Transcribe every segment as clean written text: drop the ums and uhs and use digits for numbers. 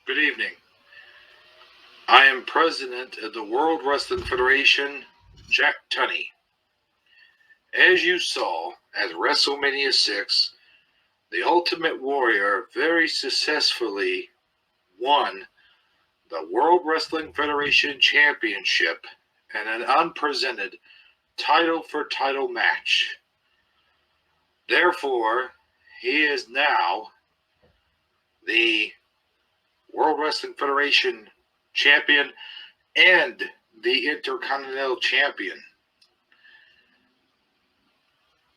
Good evening. I am president of the World Wrestling Federation, Jack Tunney. As you saw at WrestleMania 6, the Ultimate Warrior very successfully won the World Wrestling Federation Championship in an unprecedented title-for-title match. Therefore, he is now the World Wrestling Federation champion and the Intercontinental champion.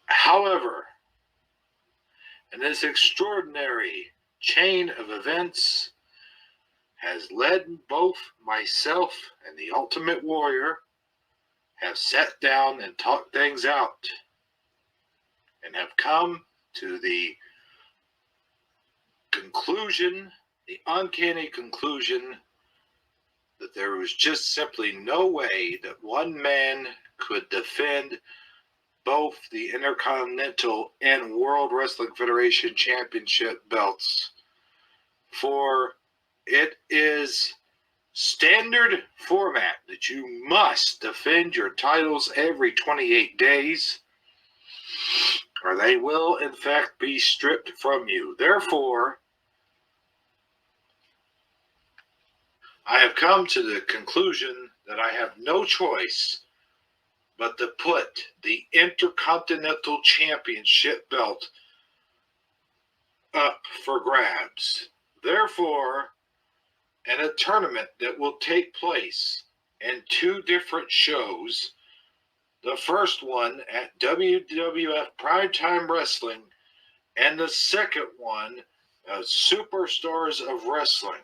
However, in this extraordinary chain of events has led both myself and the Ultimate Warrior have sat down and talked things out and have come to the conclusion, the uncanny conclusion, that there was just simply no way that one man could defend both the Intercontinental and World Wrestling Federation Championship belts. For it is standard format that you must defend your titles every 28 days, or they will in fact be stripped from you. Therefore, I have come to the conclusion that I have no choice but to put the Intercontinental Championship belt up for grabs. Therefore, in a tournament that will take place in two different shows, the first one at WWF Primetime Wrestling and the second one at Superstars of Wrestling,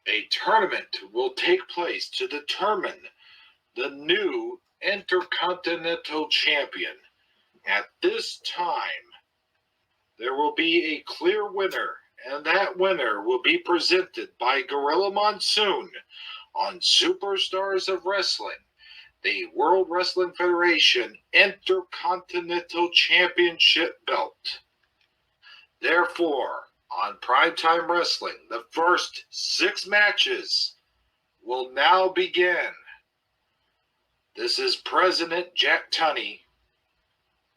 a tournament will take place to determine the new Intercontinental Champion. At this time, there will be a clear winner, and that winner will be presented by Gorilla Monsoon on Superstars of Wrestling, the World Wrestling Federation Intercontinental Championship belt. Therefore, on Primetime Wrestling, the first 6 matches will now begin. This is President Jack Tunney.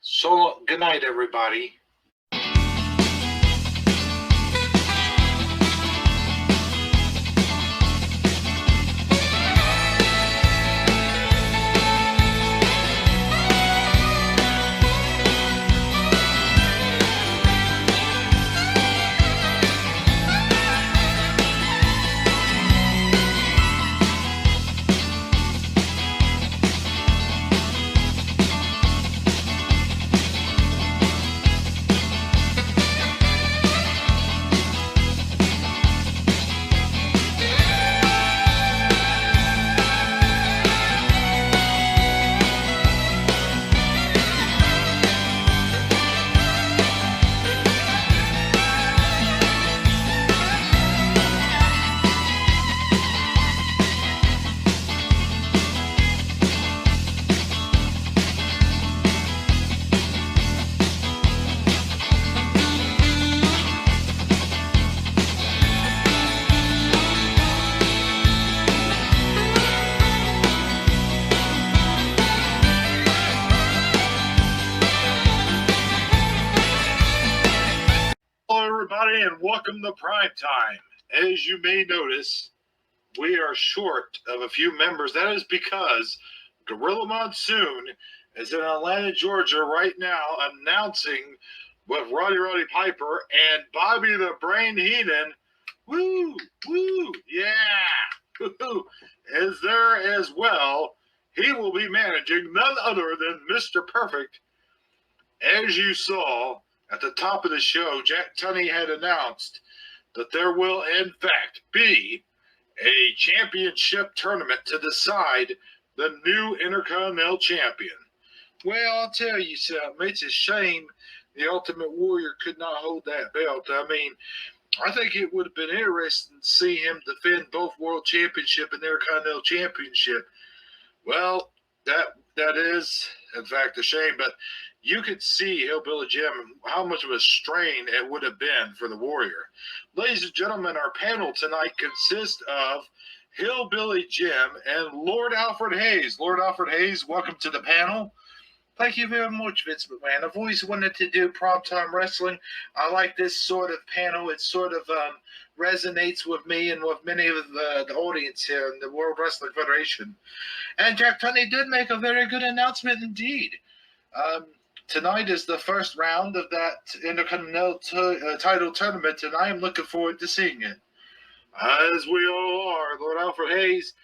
So, good night, everybody. Everybody, and welcome to Prime Time. As you may notice, we are short of a few members. That is because Gorilla Monsoon is in Atlanta, Georgia right now, announcing with Roddy Piper and Bobby the Brain Heenan. Woo, woo, yeah, woo, is there as well. He will be managing none other than Mr. Perfect. As you saw at the top of the show, Jack Tunney had announced that there will, in fact, be a championship tournament to decide the new Intercontinental Champion. Well, I'll tell you something. It's a shame the Ultimate Warrior could not hold that belt. I mean, I think it would have been interesting to see him defend both World Championship and Intercontinental Championship. Well, that is, in fact, a shame. But you could see Hillbilly Jim, how much of a strain it would have been for the Warrior. Ladies and gentlemen, our panel tonight consists of Hillbilly Jim and Lord Alfred Hayes. Lord Alfred Hayes, welcome to the panel. Thank you very much, Vince McMahon. I've always wanted to do primetime wrestling. I like this sort of panel. It sort of resonates with me and with many of the audience here in the World Wrestling Federation. And Jack Tunney did make a very good announcement indeed. Tonight is the first round of that Intercontinental title tournament, and I am looking forward to seeing it. As we all are, Lord Alfred Hayes.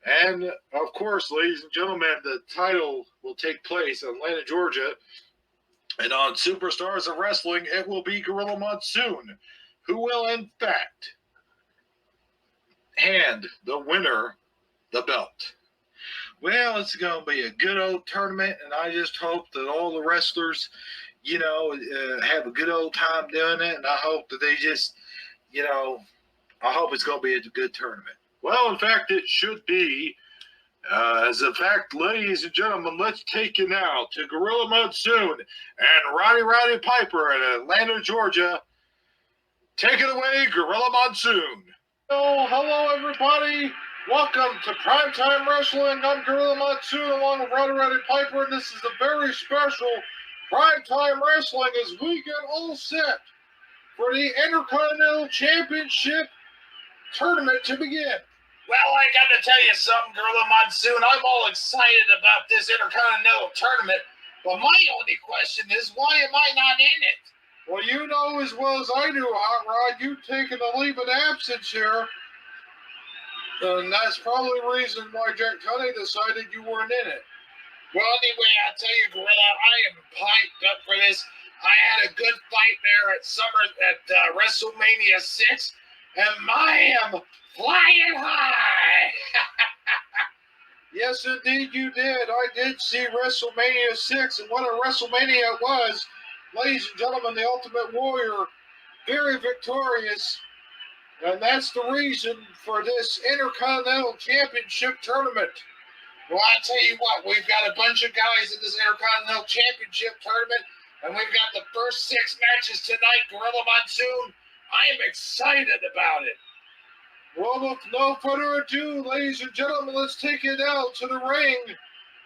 And, of course, ladies and gentlemen, the title will take place in Atlanta, Georgia. And on Superstars of Wrestling, it will be Gorilla Monsoon, who will, in fact, hand the winner the belt. Well, it's going to be a good old tournament, and I just hope that all the wrestlers, have a good old time doing it, and I hope that they just, I hope it's going to be a good tournament. Well, in fact, it should be. As a fact, ladies and gentlemen, let's take you now to Gorilla Monsoon and Roddy Piper in Atlanta, Georgia. Take it away, Gorilla Monsoon. Oh, hello, everybody. Welcome to Primetime Wrestling. I'm Gorilla Monsoon along with Roddy Piper, and this is a very special Primetime Wrestling as we get all set for the Intercontinental Championship tournament to begin. Well, I got to tell you something, Gorilla Monsoon. I'm all excited about this Intercontinental tournament, but my only question is, why am I not in it? Well, you know as well as I do, Hot Rod, you've taken a leave of absence here. And that's probably the reason why Jack Tunney decided you weren't in it. Well, anyway, I'll tell you, Gorilla, I am hyped up for this. I had a good fight there at WrestleMania 6, and I am flying high. Yes, indeed you did. I did see WrestleMania 6, and what a WrestleMania it was. Ladies and gentlemen, the Ultimate Warrior, very victorious. And that's the reason for this Intercontinental Championship tournament. Well, I tell you what, we've got a bunch of guys in this Intercontinental Championship tournament, and we've got the first 6 matches tonight, Gorilla Monsoon. I am excited about it. Well, with no further ado, ladies and gentlemen, let's take it out to the ring.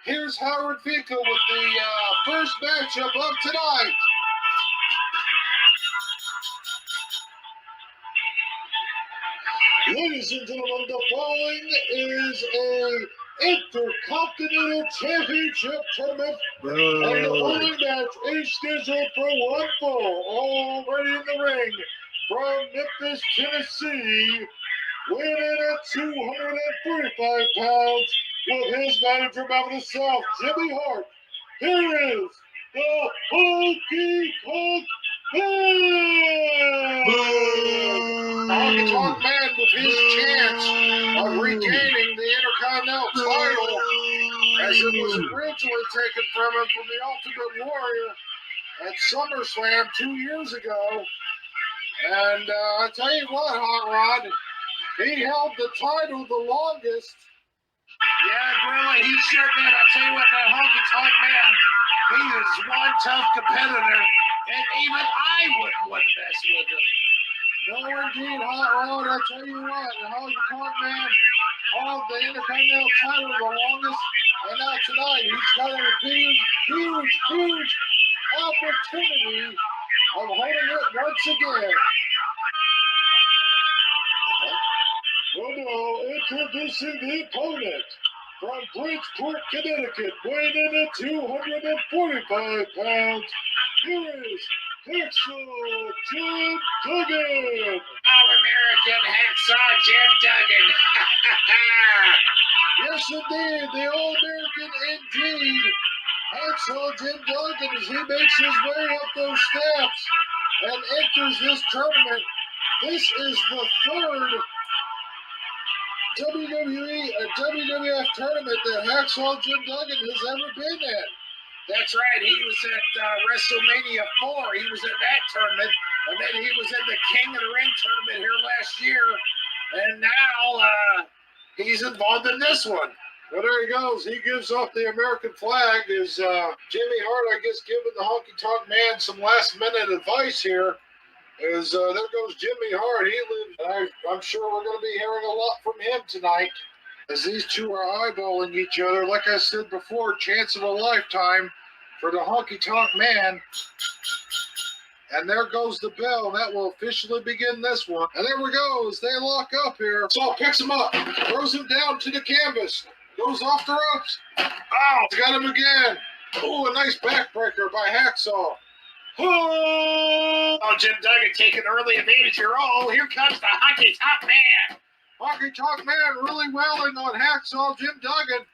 Here's Howard Finkel with the first matchup of tonight. Ladies and gentlemen, the following is a Intercontinental Championship tournament. And the following match is scheduled for 1 fall. Already in the ring from Memphis, Tennessee, weighing in at 245 pounds with his manager out of the South, Jimmy Hart. Here is the Honky Tonk Man! The Honky Tonk Man with his chance of regaining the Intercontinental title as it was originally taken from him from the Ultimate Warrior at SummerSlam 2 years ago. And I tell you what, Hot Rod, he held the title the longest. Yeah, Gorilla, he sure did. I'll tell you what, that Honky Tonk Man, he is one tough competitor, and even I wouldn't want to mess with him. No, indeed, Hot Rod, I'll tell you what, the Honky Tonk Man held the Intercontinental title the longest, and now tonight he's got a huge opportunity of holding it once again. Well, now, introducing the opponent from Bridgeport, Connecticut, weighing in at 245 pounds. Here is Hacksaw Jim Duggan. All-American Hacksaw Jim Duggan. Yes, indeed, the All-American indeed. Hacksaw Jim Duggan as he makes his way up those steps and enters this tournament. This is the third WWE and WWF tournament that Hacksaw Jim Duggan has ever been in. That's right. He was at WrestleMania 4. He was in that tournament, and then he was in the King of the Ring tournament here last year, and now he's involved in this one. Well, there he goes. He gives off the American flag. Is Jimmy Hart, I guess, giving the Honky Tonk Man some last-minute advice here. There goes Jimmy Hart. He lives. I'm sure we're going to be hearing a lot from him tonight as these two are eyeballing each other. Like I said before, chance of a lifetime for the Honky Tonk Man. And there goes the bell. That will officially begin this one. And there we go as they lock up here. Saul picks him up, throws him down to the canvas, goes off the ropes. Oh, got him again. Oh, a nice backbreaker by Hacksaw. Oh, Jim Duggan taking early advantage here. Oh, here comes the Honky Tonk Man. Honky Tonk Man really wailing on Hacksaw Jim Duggan.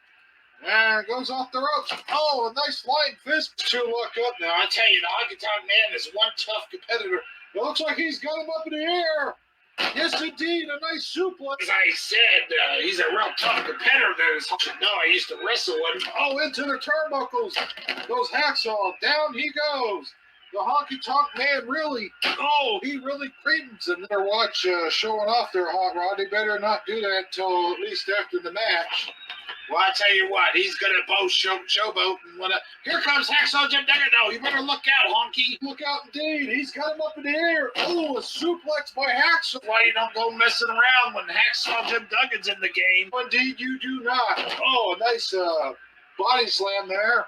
And goes off the ropes. Oh, a nice flying fist to look up. Now, I tell you, the Honky Tonk Man is one tough competitor. It looks like he's got him up in the air. Yes, indeed, a nice suplex. As I said, he's a real tough competitor. No, I used to wrestle him. Oh, into the turnbuckles goes Hacksaw. Down he goes. The Honky Tonk Man really, he really creams in their watch showing off their hot rod. They better not do that until at least after the match. Well, I tell you what, he's going to both showboat and whatnot. Here comes Hacksaw Jim Duggan. No, you better look out, Honky. Look out indeed. He's got him up in the air. Oh, a suplex by Hacksaw. Why you don't go messing around when Hacksaw Jim Duggan's in the game? Indeed, you do not. Oh, a nice body slam there.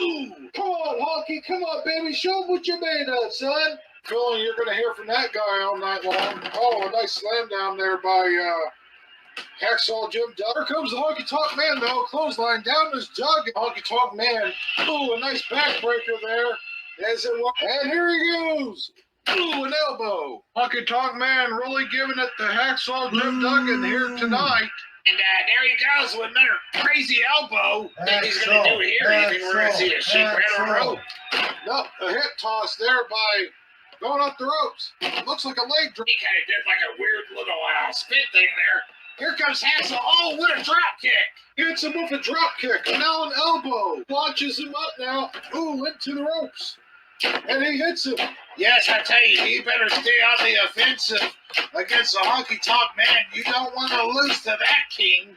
Ooh, come on, Honky. Come on, baby. Show him what you're made of, son. Feeling you're going to hear from that guy all night long. Oh, a nice slam down there by Hacksaw Jim Duggan. Here comes the Honky Tonk Man, though. Clothesline down is Duggan. Honky Tonk Man. Ooh, a nice backbreaker there. And here he goes. Ooh, an elbow. Honky Tonk Man really giving it to Hacksaw Jim Duggan here tonight. And there he goes with another crazy elbow. That he's going to do here. You think we're going to see a shake right on the rope? No, a hip toss there by going up the ropes. Looks like a leg drop. He kind of did like a weird little spin thing there. Here comes Hacksaw. Oh, what a drop kick. Hits him with a drop kick. And now an elbow. Launches him up now. Ooh, into the ropes. And he hits him. Yes, I tell you, he better stay on the offensive against the Honky Tonk Man. You don't want to lose to that king.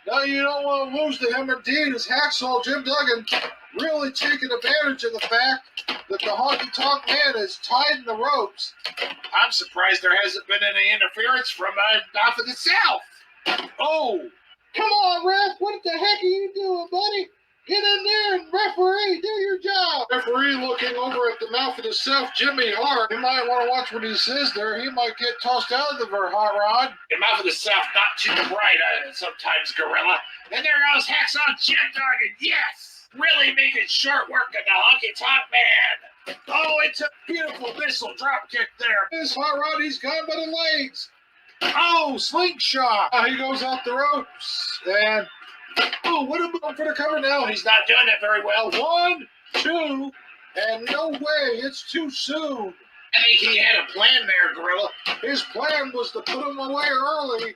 No, you don't want to lose to him indeed. As Hacksaw Jim Duggan really taking advantage of the fact that the Honky Tonk Man is tied in the ropes. I'm surprised there hasn't been any interference from off of the South. Oh, come on, ref. What the heck are you doing, buddy? Get in there and referee, do your job. Referee looking over at the mouth of the South, Jimmy Hart. You might want to watch what he says there. He might get tossed out of the hot rod. The mouth of the South, not too bright sometimes, Gorilla. And there goes Hacksaw Jim Duggan. Yes! Really making short work of the Honky Tonk Man. Oh, it's a beautiful missile drop kick there. This hot rod, he's gone by the legs. Oh, slingshot. He goes off the ropes. And oh, what a move for the cover now. He's not doing it very well. 1, 2, and no way. It's too soon. I think he had a plan there, Gorilla. His plan was to put him away early,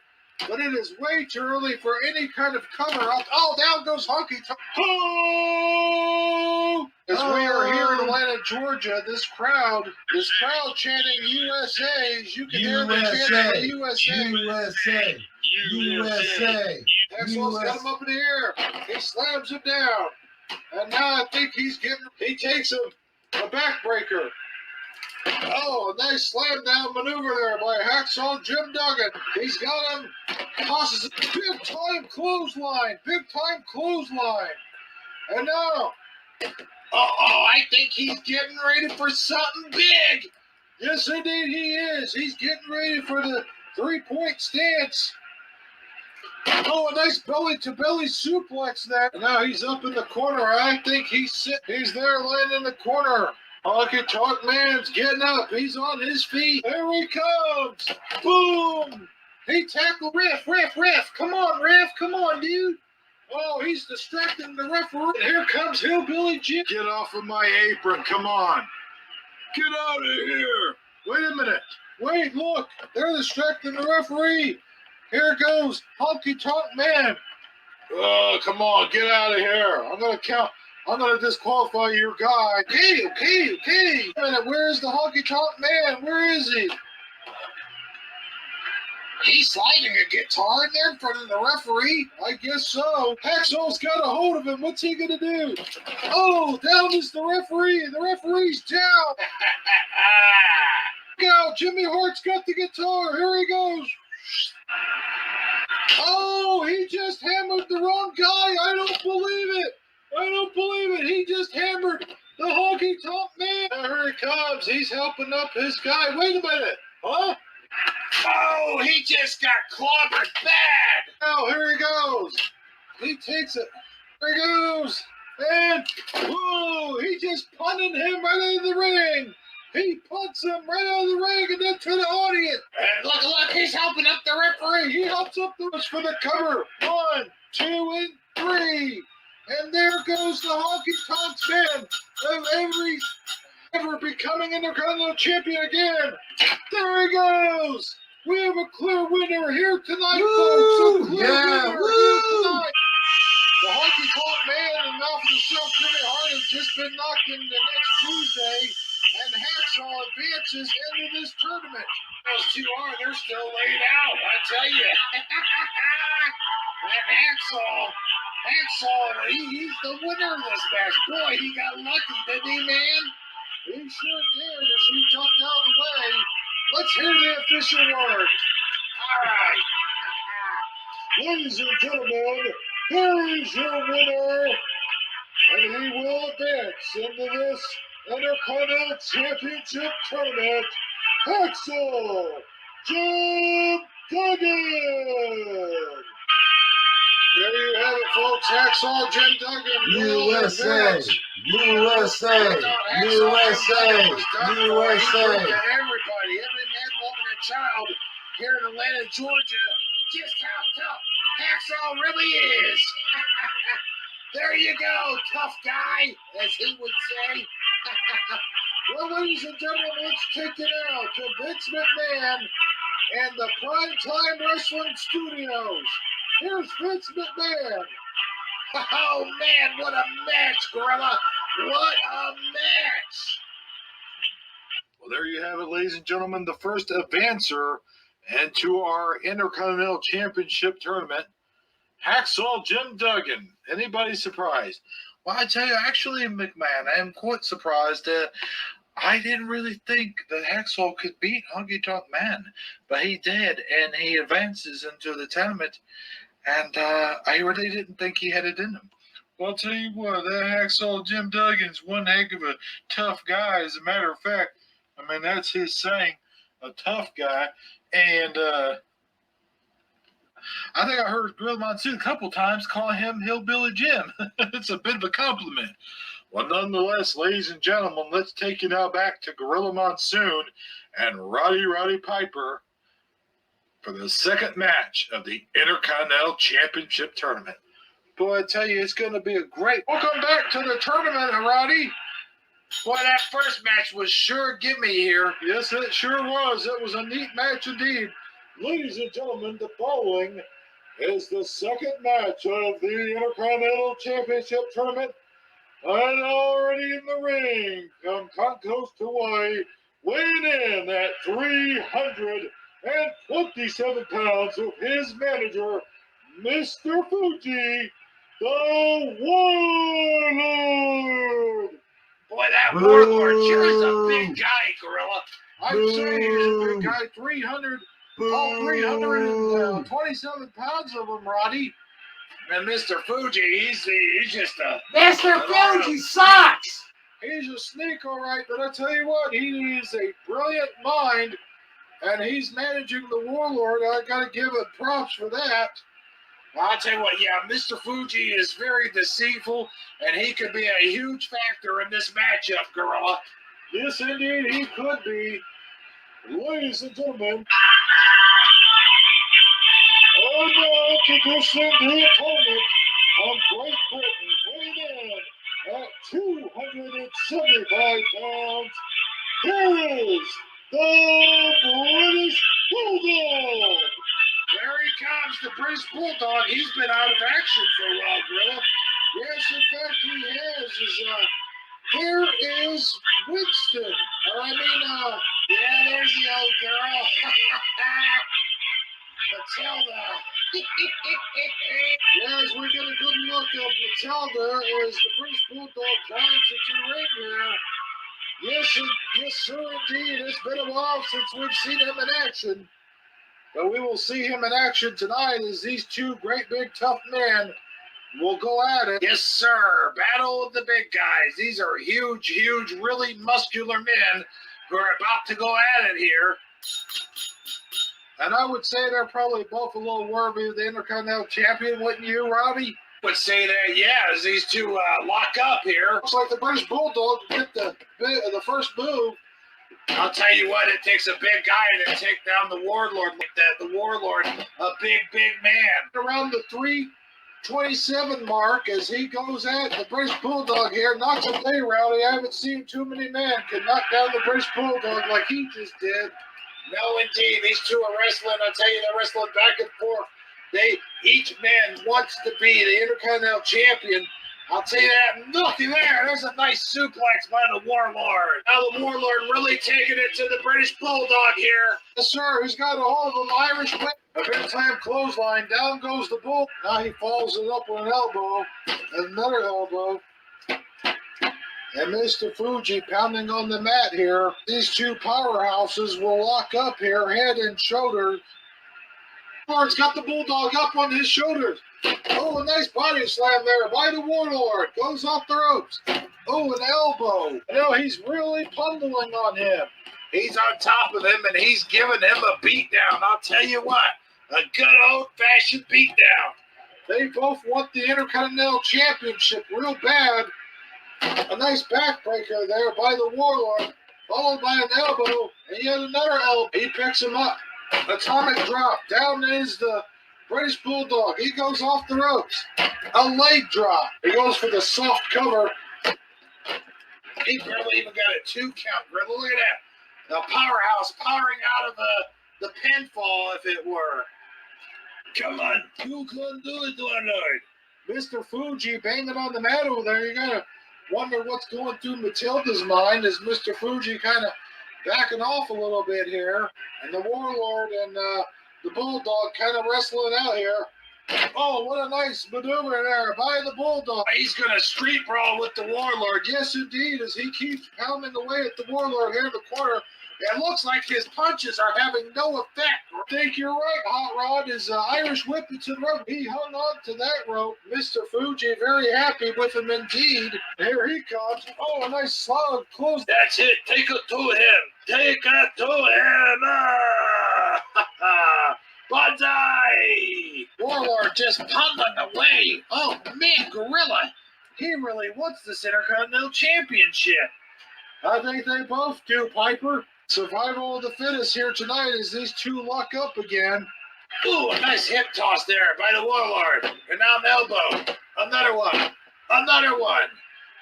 but it is way too early for any kind of cover-up. Oh, down goes Honky Tonk. Oh! As we are here in Atlanta, Georgia, this crowd chanting USA. As you can hear them chanting USA. USA. USA. Hacksaw's got him up in the air. He slams him down. And now I think he takes him a backbreaker. Oh, a nice slam down maneuver there by Hacksaw Jim Duggan. He's got him, tosses a big time clothesline. And now, I think he's getting ready for something big. Yes, indeed he is. He's getting ready for the 3-point stance. Oh, a nice belly-to-belly suplex there. And now he's up in the corner. I think he's there laying in the corner. Honky Tonk Man's getting up. He's on his feet. There he comes. Boom. He tackled ref. Come on, ref. Come on, dude. Oh, he's distracting the referee. And here comes Hillbilly Jim. Get off of my apron. Come on. Get out of here. Wait a minute. Wait, look. They're distracting the referee. Here goes Honky Tonk Man. Oh, come on, get out of here. I'm going to disqualify your guy. Okay. Wait a minute, where is the Honky Tonk Man? Where is he? He's sliding a guitar in there in front of the referee. I guess so. Hacksaw's got a hold of him. What's he gonna do? Oh, down is the referee. The referee's down. Go, Jimmy Hart's got the guitar. Here he goes. Oh, he just hammered the wrong guy. I don't believe it. I don't believe it. He just hammered the Honky Tonk man. Here he comes. He's helping up his guy. Wait a minute. Huh? Oh, he just got clobbered bad. Oh, here he goes. He takes it. There he goes. And, whoa, he just punted him right out of the ring. He punts him right out of the ring and then to the audience. And look, he's helping up the referee. He helps up the rest for the cover. 1, 2, and 3. And there goes the Honky Tonk man of ever becoming Intercontinental Champion again. There he goes. We have a clear winner here tonight, folks. A clear winner here tonight. The Honky Tonk man and mouth of the Silk Jimmy Hart has just been knocked into next Tuesday, and Hacksaw advances into this tournament. Those two they're still laid out, I tell you. And Hacksaw, he's the winner of this match. Boy, he got lucky, didn't he, man? He sure did as he ducked out of the way. Let's hear the official word. All right. Ladies and gentlemen, here is your winner, and he will advance into this Intercontinental Championship Tournament, Hacksaw Jim Duggan. There you have it, folks. Hacksaw Jim Duggan. USA, USA, USA, USA. Everybody, every man, woman, and child here in Atlanta, Georgia, just how tough Hacksaw really is. There you go, tough guy, as he would say. Well, ladies and gentlemen, let's take it out to Vince McMahon and the Primetime Wrestling Studios. Here's Vince McMahon. Oh, man, what a match, Gorilla. What a match. Well, there you have it, ladies and gentlemen, the first advancer into our Intercontinental Championship Tournament, Hacksaw Jim Duggan. Anybody surprised? Well, I tell you, actually, McMahon, I am quite surprised. I didn't really think that Hacksaw could beat Honky Tonk Man, but he did, and he advances into the tournament, and I really didn't think he had it in him. Well, I'll tell you what, that Hacksaw Jim Duggan's one heck of a tough guy. As a matter of fact, I mean, that's his saying, a tough guy. And I think I heard Gorilla Monsoon a couple times call him Hillbilly Jim. It's a bit of a compliment. Well, nonetheless, ladies and gentlemen, let's take you now back to Gorilla Monsoon and Roddy Piper for the second match of the Intercontinental Championship Tournament. Boy, I tell you, it's going to be a great... Welcome back to the tournament, Roddy. Boy, that first match was sure gimme here. Yes, it sure was. It was a neat match indeed. Ladies and gentlemen, the following is the second match of the Intercontinental Championship Tournament. And already in the ring, from Coast to Hawaii, weighing in at 327 pounds of his manager, Mr. Fuji, the Warlord. Boy, that Warlord sure is a big guy, Gorilla. I'd say he's a big guy, 327 pounds of him, Roddy. And Mr. Fuji, he's just a... Mr. Fuji sucks! He's a sneak, all right, but I tell you what, he is a brilliant mind, and he's managing the Warlord. I got to give it props for that. I'll tell you what, yeah, Mr. Fuji is very deceitful, and he could be a huge factor in this matchup, Gorilla. Yes, indeed, he could be. Ladies and gentlemen, and now to this new opponent from Great Britain, weighing in at 275 pounds, here is the British Bulldog. There he comes, the British Bulldog. He's been out of action for a while, Gorilla. Yes, in fact, he has. Here is Winston. Yeah, there's the old girl. Matilda. As we get a good look of Matilda as the British Bulldog climbs into the ring here. Yes, sir, indeed. It's been a while since we've seen him in action. But we will see him in action tonight as these two great big tough men will go at it. Yes, sir. Battle of the big guys. These are huge, really muscular men who are about to go at it here. And I would say they're probably both a little worthy of the Intercontinental Champion, wouldn't you, Robbie? Would say that, yeah, as these two lock up here. Looks like the British Bulldog get the first move. I'll tell you what, it takes a big guy to take down the Warlord like that. The Warlord, a big man. Around the 327 mark as he goes at the British Bulldog here. Knocks him day, Rowdy. I haven't seen too many men can knock down the British Bulldog like he just did. No, indeed. These two are wrestling. I'll tell you, they're wrestling back and forth. Each man wants to be the Intercontinental Champion. I'll tell you that. Looky there. There's a nice suplex by the Warlord. Now the Warlord really taking it to the British Bulldog here. Yes, sir. He's got a hold of him. Irish whip. A big time clothesline. Down goes the Bull. Now he follows it up with an elbow. Another elbow. And Mr. Fuji pounding on the mat here. These two powerhouses will lock up here, head and shoulders. Warlord's got the Bulldog up on his shoulders. Oh, a nice body slam there by the Warlord. Goes off the ropes. Oh, an elbow. You know, he's really pummeling on him. He's on top of him, and he's giving him a beatdown. I'll tell you what, a good old-fashioned beatdown. They both want the Intercontinental Championship real bad. A nice backbreaker there by the Warlord, followed by an elbow, and yet another elbow. He picks him up. Atomic drop. Down is the British Bulldog. He goes off the ropes. A leg drop. He goes for the soft cover. He barely even got a 2 count. Look at that. The powerhouse powering out of the pinfall, if it were. Come on. You can do it, Warlord. Mr. Fuji banging on the mat over there. You gotta wonder what's going through Matilda's mind as Mr. Fuji kind of backing off a little bit here. And the Warlord and the Bulldog kind of wrestling out here. Oh, what a nice maneuver there by the Bulldog. He's going to street brawl with the Warlord. Yes, indeed, as he keeps pounding away at the Warlord here in the corner. It looks like his punches are having no effect. I think you're right, Hot Rod. Is Irish whip to the rope. He hung on to that rope. Mr. Fuji very happy with him indeed. Here he comes. Oh, a nice solid close. That's it. Take it to him. Take it to him. Banzai! Warlord just pummeling away. Oh, man, Gorilla. He really wants this Intercontinental Championship. I think they both do, Piper. Survival of the fittest here tonight as these two lock up again. Ooh, a nice hip toss there by the Warlord. And now an elbow. Another one. Another one.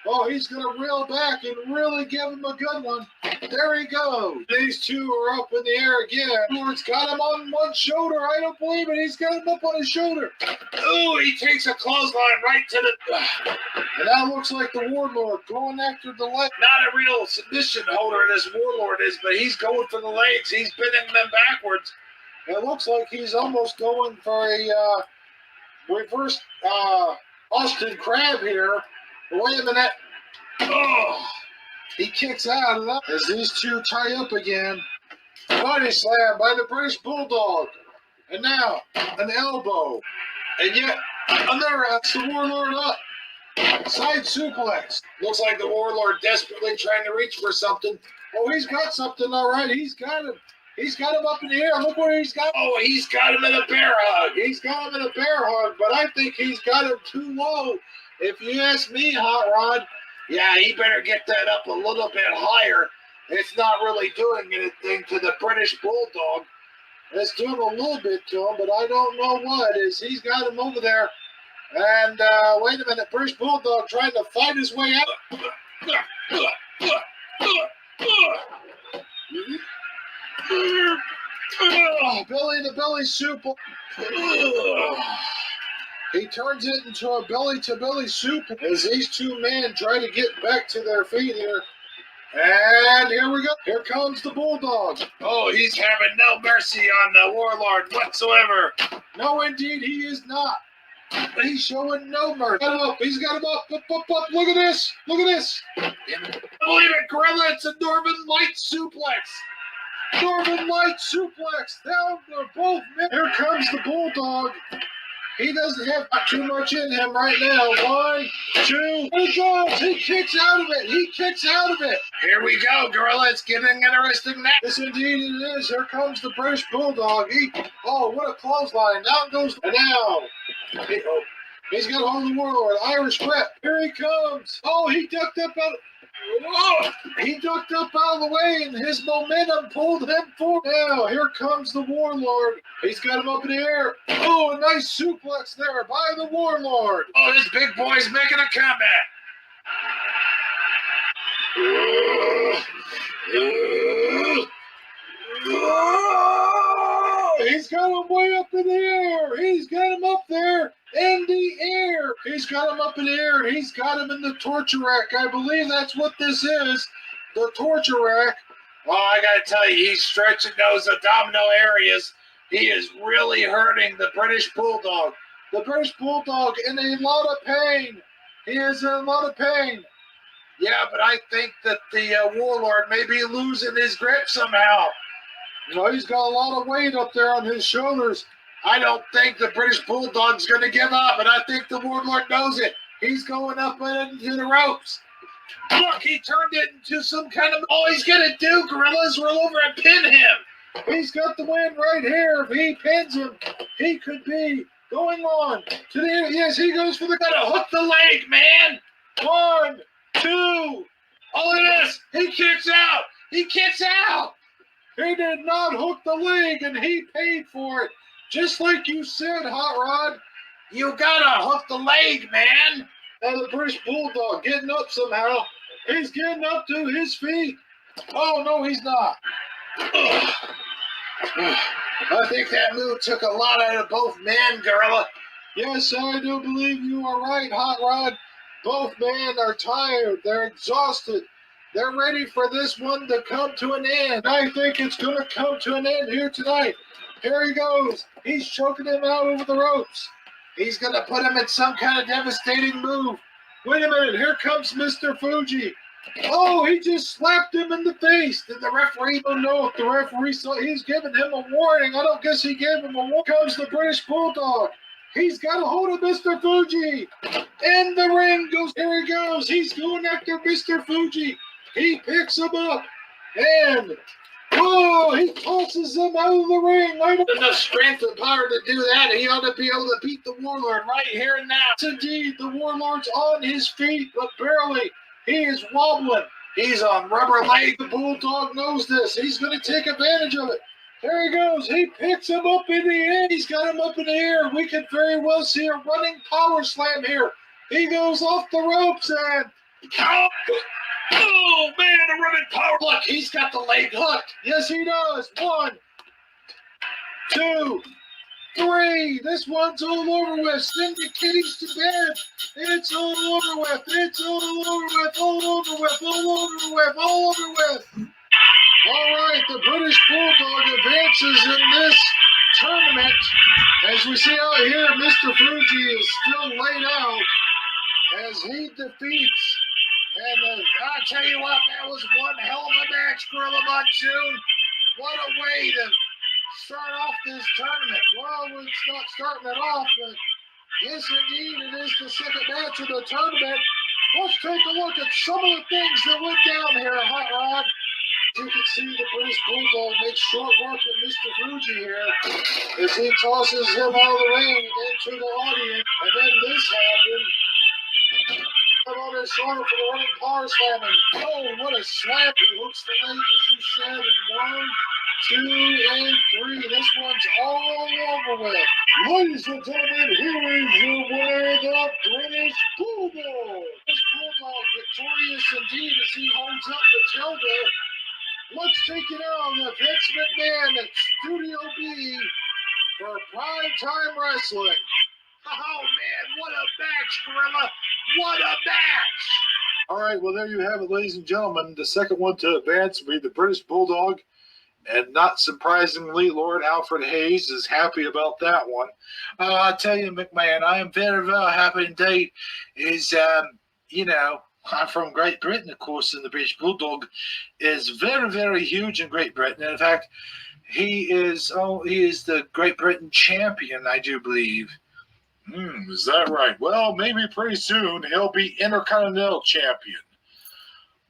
Oh, he's going to reel back and really give him a good one. There he goes. These two are up in the air again. Warlord's got him on one shoulder. I don't believe it. He's got him up on his shoulder. Ooh, he takes a clothesline right to the... And that looks like the Warlord going after the leg. Not a real submission holder, this Warlord is, but he's going for the legs. He's bending them backwards. It looks like he's almost going for a reverse Austin Crab here. Wait a minute. Oh, he kicks out of that as these two tie up again. Body slam by the British Bulldog. And now an elbow. And yet another. That's the Warlord up. Side suplex. Looks like the Warlord desperately trying to reach for something. Oh, he's got something all right. He's got him. He's got him up in the air. Look where he's got. Oh, he's got him in a bear hug. He's got him in a bear hug, but I think he's got him too low. If you ask me, Hot Rod. Yeah, he better get that up a little bit higher. It's not really doing anything to the British Bulldog. It's doing a little bit to him, but I don't know what. He's got him over there. And wait a minute, British Bulldog trying to fight his way out. Belly to belly soup. He turns it into a belly-to-belly soup as these two men try to get back to their feet here. And here we go. Here comes the Bulldog. Oh, he's having no mercy on the Warlord whatsoever. No, indeed, he is not. He's showing no mercy. He's got him up. Look at this. Look at this. I believe it, Gorilla. It's a Northern Light suplex. Northern Light suplex. Down they're both men. Here comes the Bulldog. He doesn't have too much in him right now. 1, 2, he goes. He kicks out of it. He kicks out of it. Here we go, Gorilla. It's getting interesting now. Yes, indeed it is. Here comes the British Bulldog. Oh, what a clothesline. Down goes. And now. He's got a hold of the Warlord. Irish whip. Here he comes. Oh, he ducked up out. Whoa! He ducked up out of the way, and his momentum pulled him forward. Now, here comes the Warlord. He's got him up in the air. Oh, a nice suplex there by the Warlord. Oh, this big boy's making a comeback. He's got him way up in the air. He's got him up there in the air. He's got him up in the air. He's got him in the torture rack. I believe that's what this is, the torture rack. Well, I got to tell you, he's stretching those abdominal areas. He is really hurting the British Bulldog. The British Bulldog in a lot of pain. He is in a lot of pain. Yeah, but I think that the Warlord may be losing his grip somehow. No, he's got a lot of weight up there on his shoulders. I don't think the British Bulldog's going to give up, and I think the Warlord knows it. He's going up into the ropes. Look, he turned it into some kind of... All he's going to do, Gorillas, roll over and pin him. He's got the win right here. If he pins him, he could be going on to the... Yes, he goes for the... Gotta hook the leg, man. 1, 2. All of this. He kicks out. He kicks out. He did not hook the leg, and he paid for it. Just like you said, Hot Rod. You gotta hook the leg, man. Now the British Bulldog getting up somehow. He's getting up to his feet. Oh, no, he's not. I think that move took a lot out of both men, Gorilla. Yes, I do believe you are right, Hot Rod. Both men are tired. They're exhausted. They're ready for this one to come to an end. I think it's going to come to an end here tonight. Here he goes. He's choking him out over the ropes. He's going to put him in some kind of devastating move. Wait a minute. Here comes Mr. Fuji. Oh, he just slapped him in the face. Did the referee? Oh, no. If the referee saw, he's giving him a warning. I don't guess he gave him a warning. Here comes the British Bulldog. He's got a hold of Mr. Fuji. In the ring goes. Here he goes. He's going after Mr. Fuji. He picks him up. And, oh, he tosses him out of the ring. Enough strength and power to do that. He ought to be able to beat the Warlord right here and now. Yes, indeed, the Warlord's on his feet, but barely. He is wobbling. He's on rubber legs. The Bulldog knows this. He's going to take advantage of it. There he goes. He picks him up in the air. He's got him up in the air. We could very well see a running power slam here. He goes off the ropes and... Oh, man, a running power. Look, he's got the leg hooked. Yes, he does. 1, 2, 3. This one's all over with. Send the kitties to bed. It's all over with. It's all over with. All over with. All over with. All over with. All right, the British Bulldog advances in this tournament. As we see out here, Mr. Fuji is still laid out as he defeats. And I'll tell you what, that was one hell of a match, Gorilla Monsoon. What a way to start off this tournament. Well, it's not starting it off, but yes, indeed, it is the second match of the tournament. Let's take a look at some of the things that went down here, Hot Rod. You can see the British Bulldog makes short work of Mr. Fuji here as he tosses him out of the ring and into the audience. And then this happened. On his shoulder for the running power slam, and oh, what a slap! He hooks the leg, as you said, and 1, 2, and 3. This one's all over with. Ladies and gentlemen, here is your winner, the British Bulldog. This Bulldog victorious indeed as he holds up Matilda. Let's take it on the Vince McMahon at Studio B for Primetime Wrestling. Oh, man, what a match, Gorilla. What a match. All right, well, there you have it, ladies and gentlemen. The second one to advance will be the British Bulldog. And not surprisingly, Lord Alfred Hayes is happy about that one. I tell you, McMahon, I am very, very happy indeed. I'm from Great Britain, of course, and the British Bulldog is very, very huge in Great Britain. And in fact, he is the Great Britain champion, I do believe. Is that right? Well, maybe pretty soon he'll be Intercontinental champion.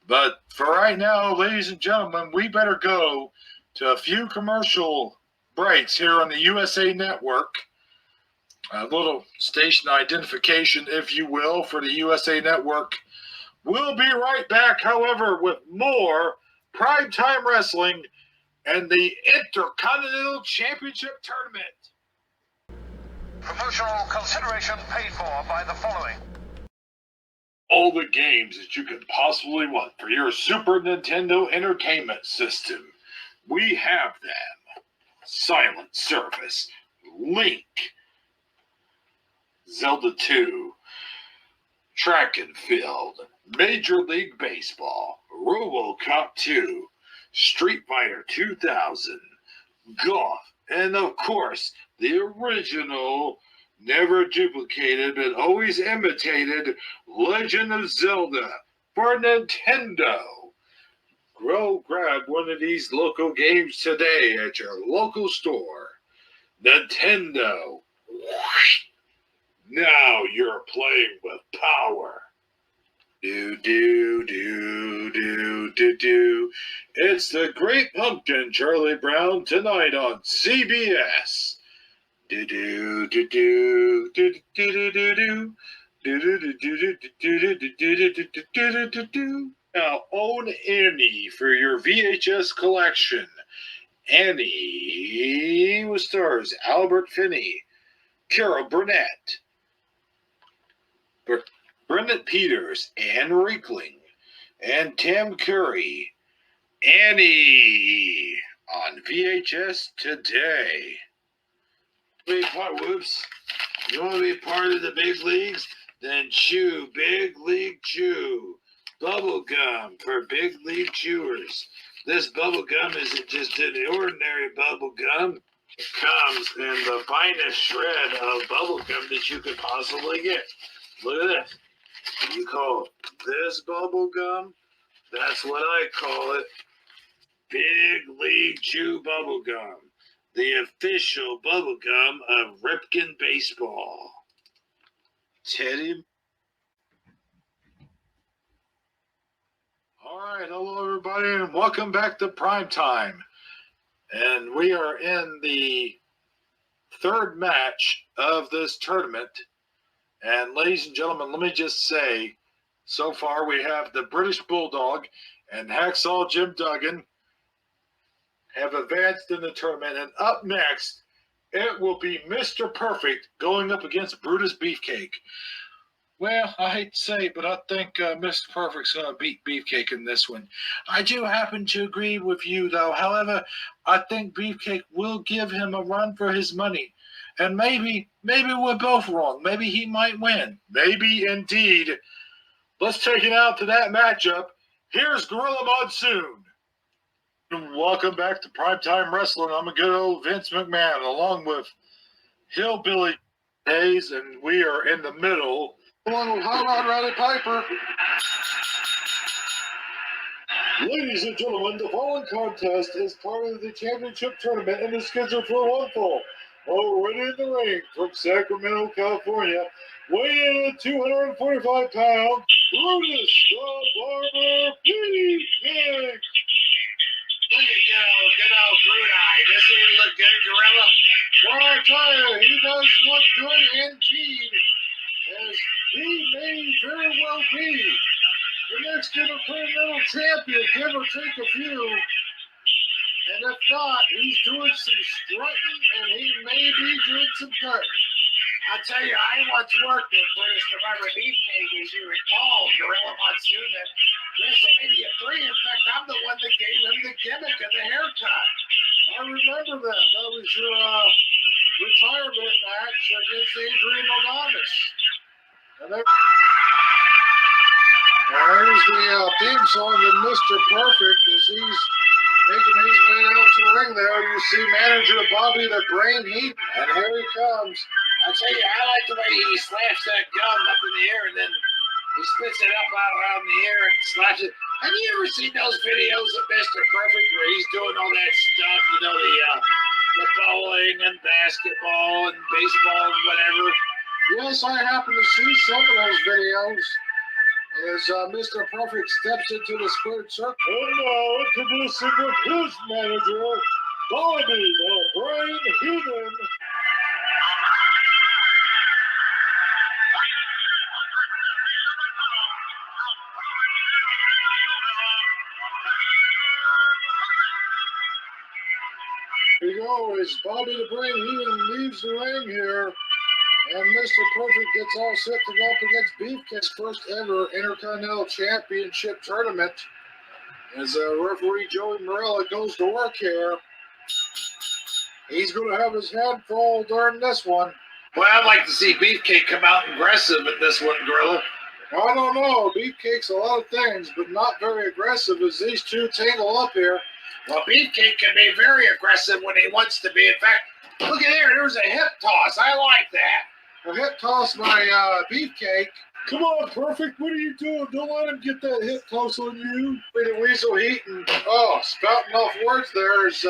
But for right now, ladies and gentlemen, we better go to a few commercial breaks here on the USA Network. A little station identification, if you will, for the USA Network. We'll be right back, however, with more primetime wrestling and the Intercontinental Championship Tournament. Promotional consideration paid for by the following. All the games that you could possibly want for your Super Nintendo Entertainment System. We have them. Silent Service, Link, Zelda 2, Track and Field, Major League Baseball, RoboCop 2, Street Fighter 2000, Golf, and of course, the original, never duplicated, but always imitated Legend of Zelda for Nintendo. Go grab one of these local games today at your local store. Nintendo. Now you're playing with power. Do, do, do, do, do, do. It's the Great Pumpkin, Charlie Brown, tonight on CBS. Do, do, do, do, do, do, do, do, do. Now own Annie for your VHS collection. Annie stars Albert Finney, Carol Burnett, Brendan Peters, Anne Rickling, and Tim Curry. Annie on VHS today. Whoops. You want to be part of the big leagues? Then chew Big League Chew. Bubble gum for big league chewers. This bubble gum isn't just any ordinary bubble gum. It comes in the finest shred of bubble gum that you could possibly get. Look at this. You call this bubble gum? That's what I call it. Big League Chew bubble gum. The official bubble gum of Ripken Baseball. Teddy. All right, hello everybody, and welcome back to Primetime. And we are in the third match of this tournament. And ladies and gentlemen, let me just say, so far we have the British Bulldog and Hacksaw Jim Duggan have advanced in the tournament. And up next, it will be Mr. Perfect going up against Brutus Beefcake. Well, I hate to say it, but I think Mr. Perfect's going to beat Beefcake in this one. I do happen to agree with you, though. However, I think Beefcake will give him a run for his money. And maybe we're both wrong. Maybe he might win. Maybe indeed. Let's take it out to that matchup. Here's Gorilla Monsoon. Welcome back to Primetime Wrestling. I'm a good old Vince McMahon, along with Hillbilly Hayes, and we are in the middle. Along with Hot Rod Roddy Piper. Ladies and gentlemen, the following contest is part of the championship tournament and is scheduled for one fall. Already in the ring from Sacramento, California, weighing in at 245 pounds, Brutus the Barber Beefcake. Look at good old Brute Eye. Doesn't he look good, Gorilla? Well, I tell you, he does look good indeed, as he may very well be the next Intercontinental Champion, give or take a few. And if not, he's doing some strutting, and he may be doing some cutting. I tell you, I once worked with British the Barber Beefcake, as you recall, Gorilla Monsoon at WrestleMania 3. In fact, I'm the one that gave him the gimmick of the haircut. I remember that. That was your retirement match against Adrian Adonis. And There's the theme song of Mr. Perfect as he's making his way down to the ring there. You see manager Bobby the Brain Heat, and here he comes. I tell you, I like the way he slaps that gum up in the air and then he spits it up out around the air and slaps it. Have you ever seen those videos of Mr. Perfect where he's doing all that stuff, you know, the bowling and basketball and baseball and whatever? Yes, I happen to see some of those videos as Mr. Perfect steps into the squared circle. And now introducing with his manager, Bobby the Brain Heathen. Here we go as Bobby the Brain Heathen leaves the ring here. And Mr. Perfect gets all set to go up against Beefcake's first ever Intercontinental Championship tournament. As referee Joey Morella goes to work here. He's going to have his head full during this one. Well, I'd like to see Beefcake come out aggressive in this one, Gorilla. I don't know. Beefcake's a lot of things, but not very aggressive as these two tangle up here. Well, Beefcake can be very aggressive when he wants to be. In fact, look at there. There's a hip toss. I like that. A hip toss by Beefcake. Come on, Perfect, what are you doing? Don't let him get that hip toss on you. The Weasel Heat and, spouting off words there is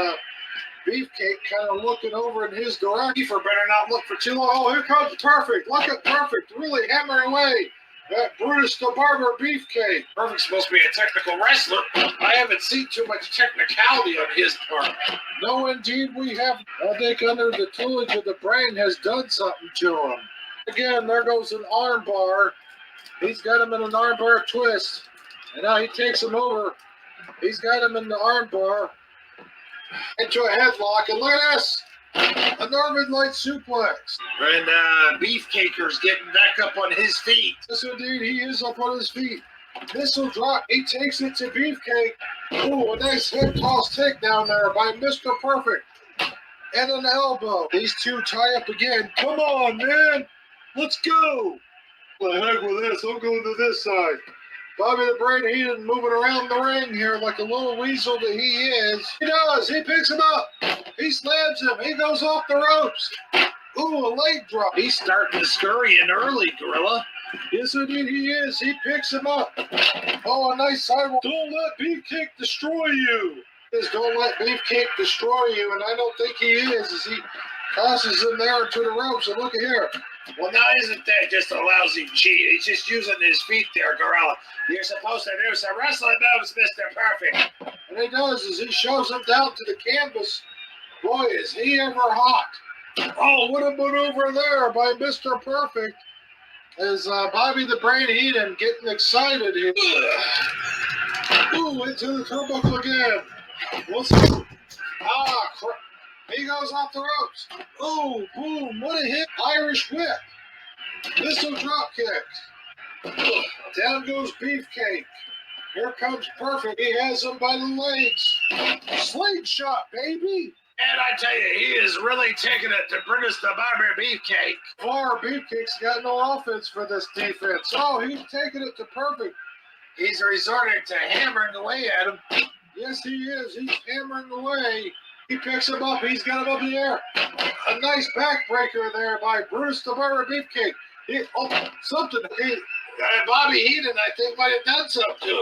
Beefcake kind of looking over in his direction. Beaver better not look for too long. Oh, here comes Perfect. Look at Perfect really hammering away at Brutus the Barber Beefcake. Perfect's supposed to be a technical wrestler. I haven't seen too much technicality on his part. No, indeed, we have. I think under the tutelage of the brain has done something to him. Again, there goes an arm bar. He's got him in an arm bar twist. And now he takes him over. He's got him in the arm bar into a headlock. And look at this. A Northern Light suplex. And Beefcaker's getting back up on his feet. Yes, indeed, he is up on his feet. Missile drop. He takes it to Beefcake. Ooh, a nice hip toss takedown there by Mr. Perfect. And an elbow. These two tie up again. Come on, man. Let's go. The heck with this, I'm going to this side. Bobby the Brain Heathen moving around the ring here like a little weasel that he is. He does. He picks him up. He slams him. He goes off the ropes. Ooh, a leg drop. He's starting to scurry in early, Gorilla. Yes, indeed he is. He picks him up. Oh, a nice sidewalk. Don't let Beefcake destroy you. Don't let Beefcake destroy you, and I don't think he is as he tosses him there into the ropes. And look at here. Well, now isn't that just a lousy cheat? He's just using his feet there, Gorilla. You're supposed to do some wrestling moves, Mr. Perfect. And he does as he shoves him down to the canvas. Boy, is he ever hot. Oh, what a maneuver there by Mr. Perfect. As Bobby the Brain Heathen getting excited here. Ooh, into the turnbuckle again. What's it? He goes off the ropes. Oh, boom, what a hit. Irish whip. Missile drop kick. Down goes Beefcake. Here comes Perfect. He has him by the legs. Slingshot, baby. And I tell you, he is really taking it to Brutus the Barber Beefcake. Far Beefcake's got no offense for this defense. Oh, he's taking it to Perfect. He's resorting to hammering away at him. Yes, he is. He's hammering away. He picks him up. He's got him up in the air. A nice backbreaker there by Brutus the Barber Beefcake. Bobby Heathen, I think, might have done something to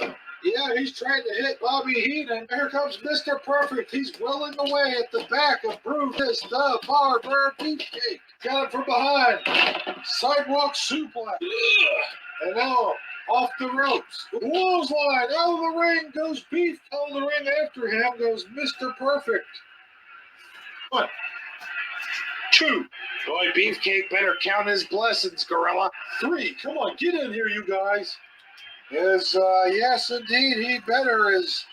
him. Yeah, he's trying to hit Bobby Heathen. Here comes Mr. Perfect. He's welling away at the back of Brutus the Barber Beefcake. Got him from behind. Sidewalk suplex. And now off the ropes. Clothesline. Out of the ring goes Beef. Out of the ring after him goes Mr. Perfect. 1, 2. Boy, Beefcake better count his blessings, Gorilla. 3. Come on, get in here, you guys. Yes, indeed, he better is.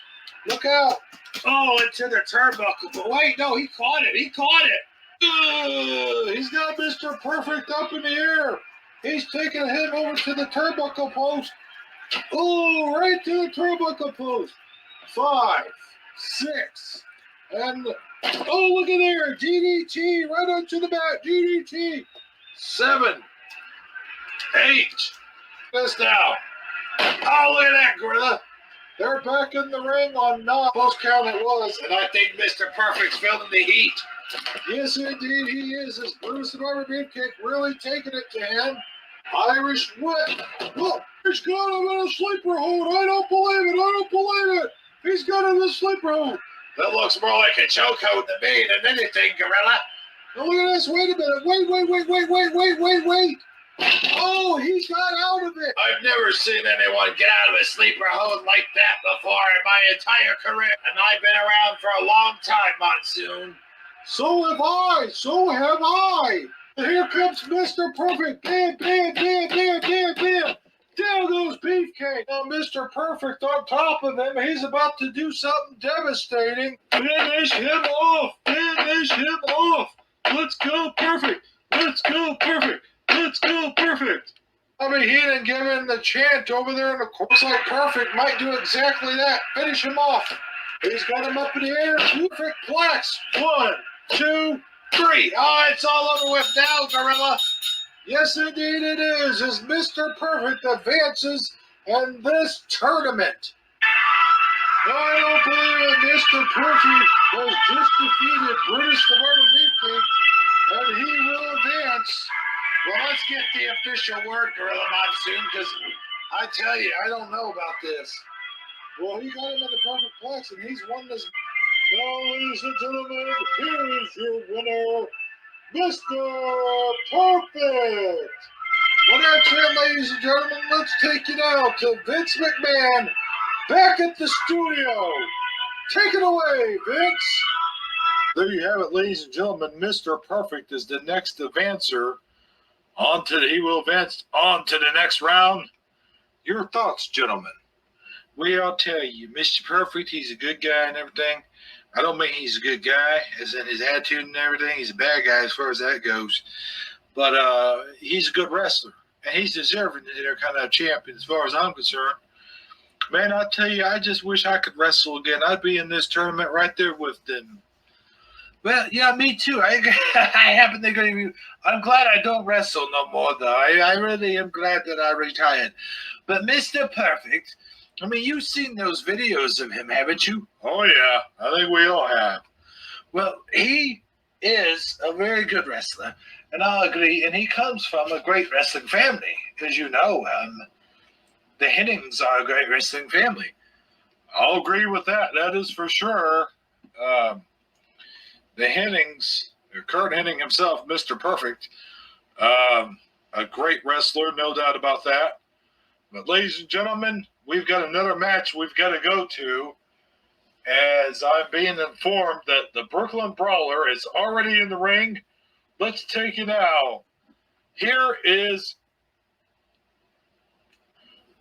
Look out. Oh, into the turnbuckle. But wait, no, he caught it. He caught it. He's got Mr. Perfect up in the air. He's taking him over to the turnbuckle post. Oh, right to the turnbuckle post. 5, 6, and oh, look at there. DDT right onto the back. DDT. 7, 8. This now. Oh, look at that, Gorilla. They're back in the ring on 9. Close count it was. And I think Mr. Perfect's feeling the heat. Yes, indeed he is. As Bruce and Barber Beefcake really taking it to him. Irish whip. Look, he's got him in a sleeper hold. I don't believe it. He's got him in a sleeper hold. That looks more like a chokehold to me than anything, Gorilla. Now look at this. Wait a minute. Wait. Oh, he got out of it. I've never seen anyone get out of a sleeper hold like that before in my entire career. And I've been around for a long time, Monsoon. So have I. Here comes Mr. Perfect. Bam. Down goes Beefcake. Now Mr. Perfect on top of him. He's about to do something devastating. Finish him off. Let's go, Perfect. I mean, he didn't give him the chant over there in the corner. Looks like Perfect might do exactly that. Finish him off. He's got him up in the air. Perfect plex. 1, 2, 3. Oh, it's all over with now, Gorilla. Yes, indeed it is, as Mr. Perfect advances in this tournament. I don't believe it. Mr. Perfect has just defeated Brutus the Barber Beefcake, and he will advance. Well, let's get the official word, Gorilla Monsoon, because I tell you, I don't know about this. Well, he got him in the perfect plex, and he's won this. Now, ladies and gentlemen, here is your winner, Mr. Perfect. Well, that's it, ladies and gentlemen. Let's take it out to Vince McMahon back at the studio. Take it away, Vince. There you have it, ladies and gentlemen. Mr. Perfect is the next advancer. He will advance on to the next round. Your thoughts, gentlemen? Well, I'll tell you, Mr. Perfect, he's a good guy and everything. I don't mean he's a good guy, as in his attitude and everything. He's a bad guy as far as that goes. But he's a good wrestler, and he's deserving of their kind of champion as far as I'm concerned. Man, I'll tell you, I just wish I could wrestle again. I'd be in this tournament right there with them. Well, yeah, me too. I happen to agree with you. I'm glad I don't wrestle no more, though. I really am glad that I retired. But Mr. Perfect, I mean, you've seen those videos of him, haven't you? Oh, yeah. I think we all have. Well, he is a very good wrestler, and I'll agree. And he comes from a great wrestling family, as you know. The Hennings are a great wrestling family. I'll agree with that. That is for sure. The Hennings, Kurt Hennig himself, Mr. Perfect, a great wrestler, no doubt about that. But ladies and gentlemen, we've got another match we've got to go to, as I'm being informed that the Brooklyn Brawler is already in the ring. Let's take it now. Here is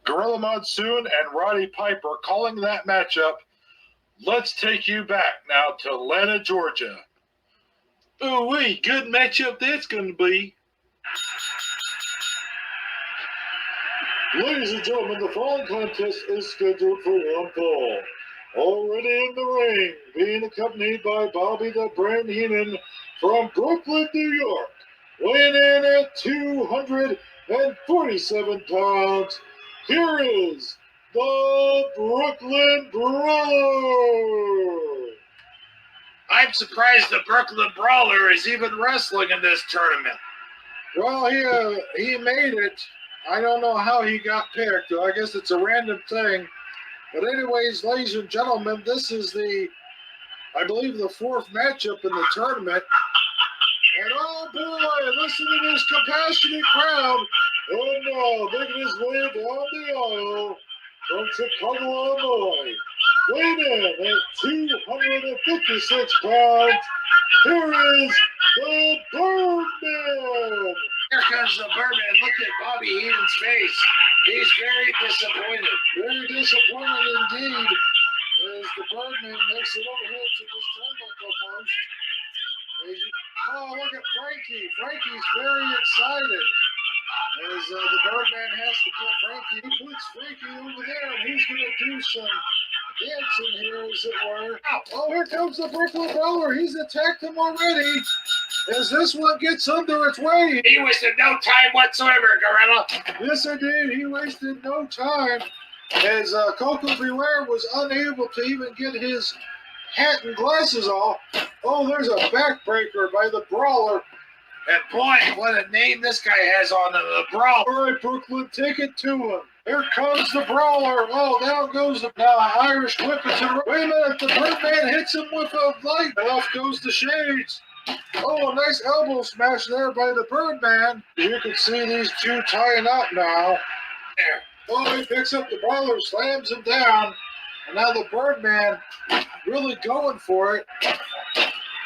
Gorilla Monsoon and Roddy Piper calling that matchup. Let's take you back now to Atlanta, Georgia. Ooh-wee, good matchup that's going to be. Ladies and gentlemen, the following contest is scheduled for one fall. Already in the ring, being accompanied by Bobby the Brain Heenan from Brooklyn, New York, weighing in at 247 pounds. Here is the Brooklyn Brawler. I'm surprised the Brooklyn Brawler is even wrestling in this tournament. Well, he made it. I don't know how he got picked. I guess it's a random thing. But anyways, ladies and gentlemen, this is I believe the fourth matchup in the tournament. And oh boy, listen to this compassionate crowd. Oh no, making his way down the aisle from Chicago, Illinois. Weighing in at 256 pounds, here is the Birdman. Here comes the Birdman. Look at Bobby Heenan's face. He's very disappointed. Very disappointed indeed, as the Birdman makes it over here to this turnbuckle post. Oh, look at Frankie. Frankie's very excited. As the Birdman has to put Frankie. He puts Frankie over there, and he's going to do some dancing here, as it were. Oh, here comes the Brooklyn Brawler. He's attacked him already. as this one gets under its weight. He wasted no time whatsoever, Gorilla. Yes, indeed, he wasted no time as Koko Beware was unable to even get his hat and glasses off. Oh, there's a backbreaker by the Brawler. And boy, what a name this guy has on him, the Brawler. All right, Brooklyn, take it to him. Here comes the Brawler. Oh, down goes the now Irish whip it to the wait a minute, the Birdman hits him with a light. And off goes the Shades. Oh, a nice elbow smash there by the Birdman. You can see these two tying up now. There. Oh, he picks up the Brawler, slams him down. And now the Birdman really going for it.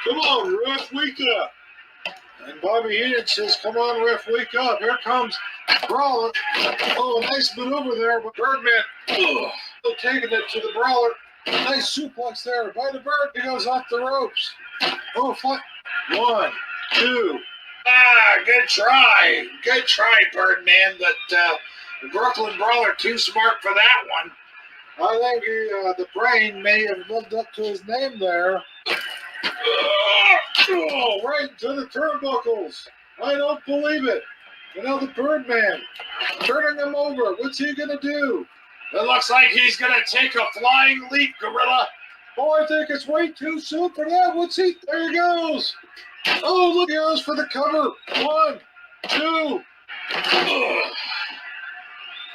Come on, ref, wake up. And Bobby Heenan says, come on, ref, wake up. Here comes Brawler. Oh, nice maneuver there, but Birdman still taking it to the Brawler. Nice suplex there by the Bird. He goes off the ropes. Oh, flat. 1, 2. Good try. Good try, Birdman, but the Brooklyn Brawler too smart for that one. I think the brain may have lived up to his name there. Oh, right into the turnbuckles. I don't believe it. And now the Birdman turning him over. What's he going to do? It looks like he's going to take a flying leap, Gorilla. Oh, I think it's way too soon for that. What's he? There he goes. Oh, look, he goes for the cover. 1, 2.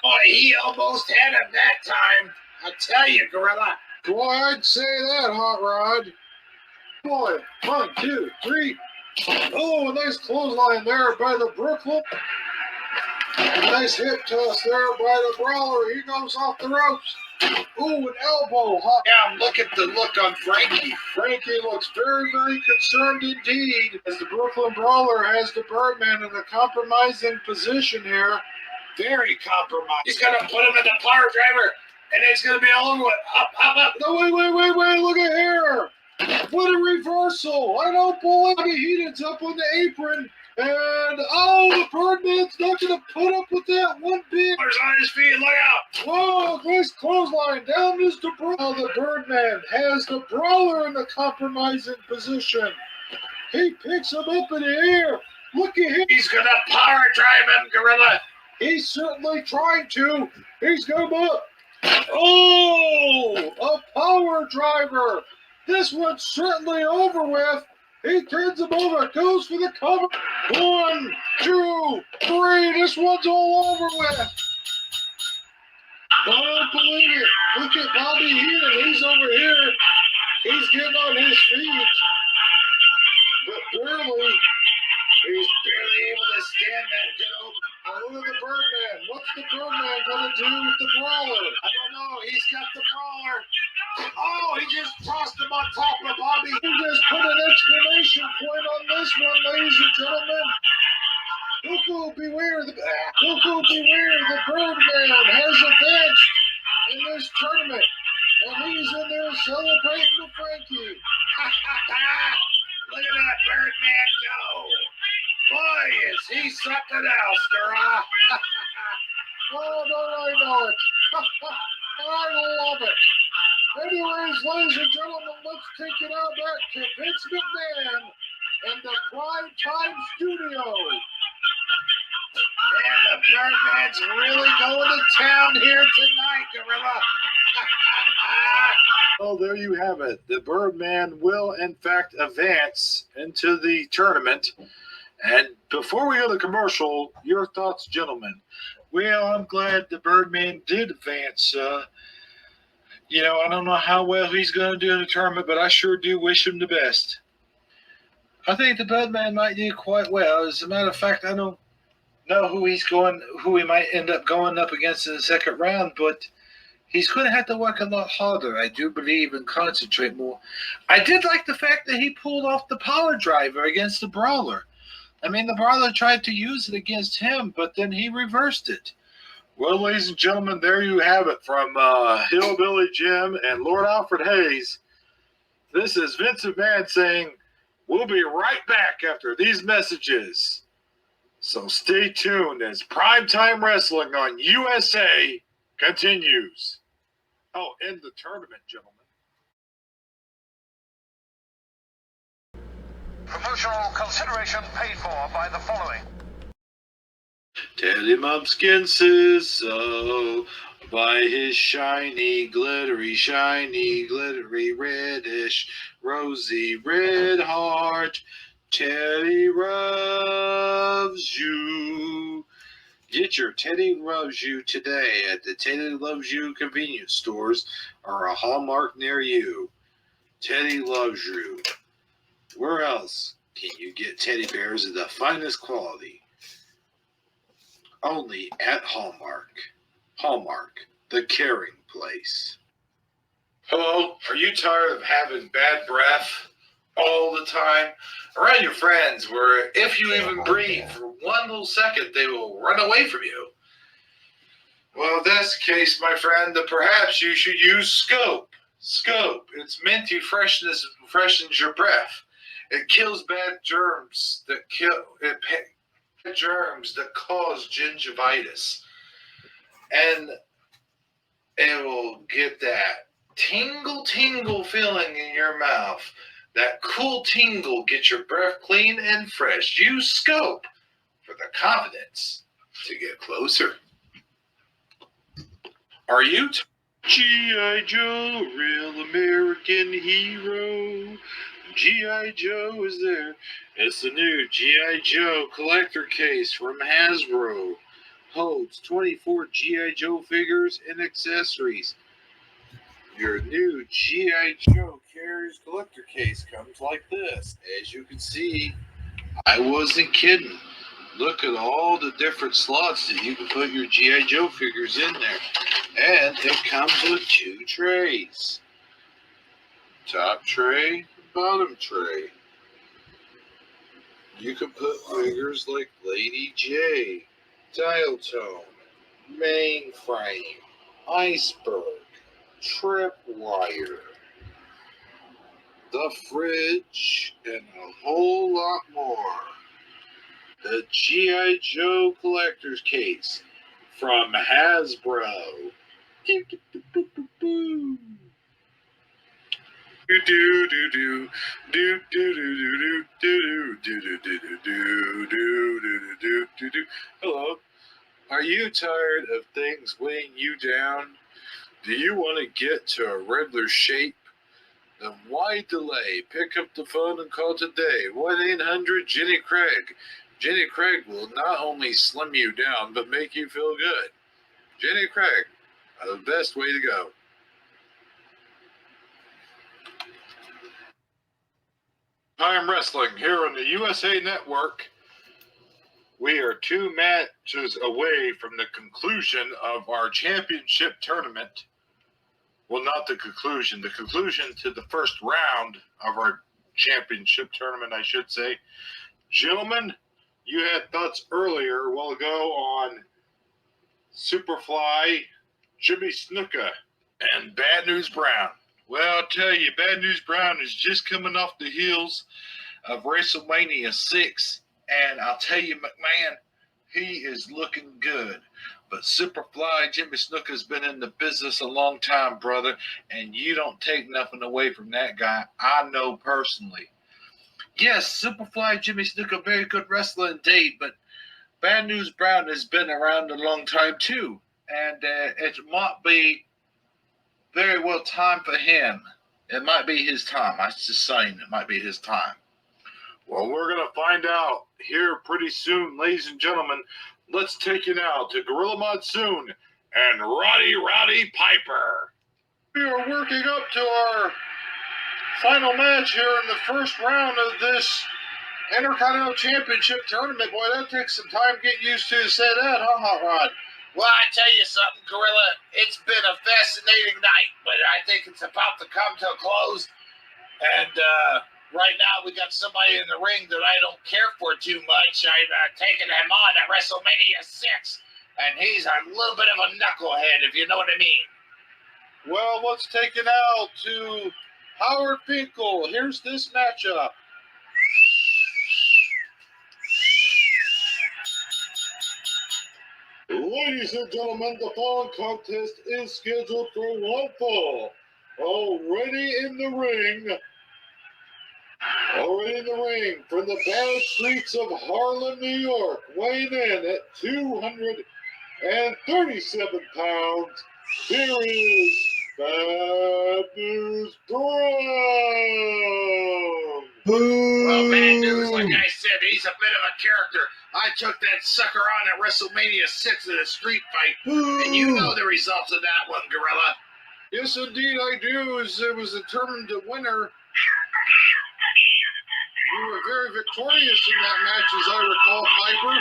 Boy, he almost had him that time. I tell you, Gorilla. Boy, I'd say that, Hot Rod. Boy, 1, 2, 3. Oh, a nice clothesline there by the Brooklyn. A nice hip toss there by the Brawler. He goes off the ropes. Ooh, an elbow. Yeah, look at the look on Frankie. Frankie looks very, very concerned indeed as the Brooklyn Brawler has the Birdman in a compromising position here. Very compromised. He's going to put him in the power driver, and it's going to be all over with. Up, up, up. No, wait. Look at here. What a reversal. I don't believe it. Heenan's up on the apron. And, the Birdman's not going to put up with that one bit. He's on his feet. Look out. Whoa, nice clothesline. Down is the Brawler. Now the Birdman has the Brawler in a compromising position. He picks him up in the air. Look at him. He's going to power drive him, Gorilla. He's certainly trying to. He's going up. Oh, a power driver. This one's certainly over with. He turns him over, goes for the cover. 1, 2, 3. This one's all over with. I don't believe it. Look at Bobby Heenan. He's over here. He's getting on his feet. But barely. He's barely able to stand that go. Look at the Birdman. What's the Birdman going to do with the Brawler? I don't know. He's got the Brawler. Oh, he just tossed him on top of Bobby. He just put an exclamation point on this one, ladies and gentlemen. Koko Beware, the Birdman has advanced in this tournament. And he's in there celebrating with Frankie. Look at that Birdman go. Boy, is he something else, Gorilla. Oh, don't I know it. I love it. Anyways, ladies and gentlemen, let's take it out back to Vince McMahon in the Prime Time Studio. And the Birdman's really going to town here tonight, Gorilla. Oh, there you have it. The Birdman will, in fact, advance into the tournament. And before we go to commercial, your thoughts, gentlemen. Well, I'm glad the Birdman did advance. I don't know how well he's going to do in the tournament, but I sure do wish him the best. I think the Birdman might do quite well. As a matter of fact, I don't know who he might end up going up against in the second round, but he's going to have to work a lot harder, I do believe, and concentrate more. I did like the fact that he pulled off the power driver against the Brawler. I mean, the Brawler tried to use it against him, but then he reversed it. Well, ladies and gentlemen, there you have it from Hillbilly Jim and Lord Alfred Hayes. This is Vince McMahon saying, we'll be right back after these messages. So stay tuned as Primetime Wrestling on USA continues. Oh, and the tournament, gentlemen. Promotional consideration paid for by the following. Teddy Mumpkin says so by his shiny, glittery, reddish, rosy red heart. Teddy loves you. Get your Teddy Loves You today at the Teddy Loves You convenience stores or a Hallmark near you. Teddy Loves You. Where else can you get teddy bears of the finest quality? Only at Hallmark. Hallmark, the caring place. Hello, are you tired of having bad breath all the time around your friends where if you even breathe for one little second, they will run away from you? Well, if that's the case, my friend, then perhaps you should use Scope. Scope, its minty freshness freshens your breath. It kills bad germs that cause gingivitis. And it will get that tingle feeling in your mouth. That cool tingle gets your breath clean and fresh. Use Scope for the confidence to get closer. Are you G.I. Joe, real American hero? G.I. Joe is there. It's the new G.I. Joe collector case from Hasbro. Holds 24 G.I. Joe figures and accessories. Your new G.I. Joe Carrier's collector case comes like this. As you can see, I wasn't kidding. Look at all the different slots that you can put your G.I. Joe figures in there. And it comes with 2 trays. Top tray, bottom tray. You can put figures like Lady J, Dial Tone, Mainframe, Iceberg, Tripwire, the Fridge, and a whole lot more. The G.I. Joe Collector's Case from Hasbro. Hello. Are you tired of things weighing you down? Do you want to get to a regular shape? Then why delay? Pick up the phone and call today. 1-800-JENNY-CRAIG. Jenny Craig will not only slim you down, but make you feel good. Jenny Craig, the best way to go. Time Wrestling here on the USA Network. We are 2 matches away from the conclusion of our championship tournament. Well, not the conclusion to the first round of our championship tournament, I should say. Gentlemen, you had thoughts earlier a while ago on Superfly, Jimmy Snuka, and Bad News Brown. Well, I'll tell you, Bad News Brown is just coming off the heels of WrestleMania 6, and I'll tell you, McMahon, he is looking good. But Superfly, Jimmy Snuka's been in the business a long time, brother, and you don't take nothing away from that guy. I know personally. Yes, Superfly, Jimmy Snuka, very good wrestler indeed, but Bad News Brown has been around a long time too, and it might be very well time for him. It might be his time. I was just saying it might be his time. Well, we're going to find out here pretty soon, ladies and gentlemen. Let's take you now to Gorilla Monsoon and Rowdy Piper. We are working up to our final match here in the first round of this Intercontinental Championship tournament. Boy, that takes some time to get used to say that, huh, Hot Rod? Well, I tell you something, Gorilla. It's been a fascinating night, but I think it's about to come to a close. And right now, we got somebody in the ring that I don't care for too much. I've taken him on at WrestleMania 6, and he's a little bit of a knucklehead, if you know what I mean. Well, let's take it out to Howard Finkel. Here's this matchup. Ladies and gentlemen, the following contest is scheduled for one fall. Already in the ring, Already in the ring from the bad streets of Harlem, New York, weighing in at 237 pounds, here is Bad News Brown. Well, Bad News, like I said, he's a bit of a character. I took that sucker on at WrestleMania 6 in a street fight, and you know the results of that one, Gorilla. Yes, indeed, I do. It was determined the winner. You were very victorious in that match, as I recall, Piper.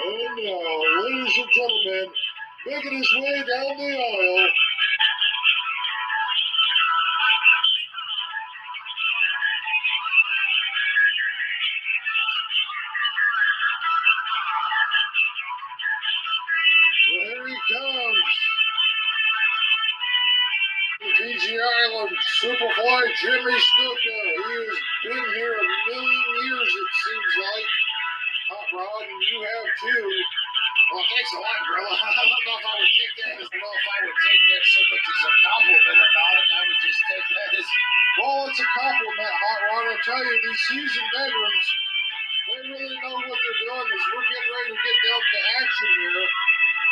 And now, ladies and gentlemen, making his way down the aisle. Well, here he comes. Fiji Island, Superfly Jimmy Snuka. He has been here a million years, it seems like. Hot Rod, and you have too. Well, thanks a lot, Gorilla. I don't know if I would take that as well, if I would take that so much as a compliment or not, if I would just take that as... Well, it's a compliment, Hot Rod. I'll tell you, these seasoned veterans, they really know what they're doing as we're getting ready to get down to action here.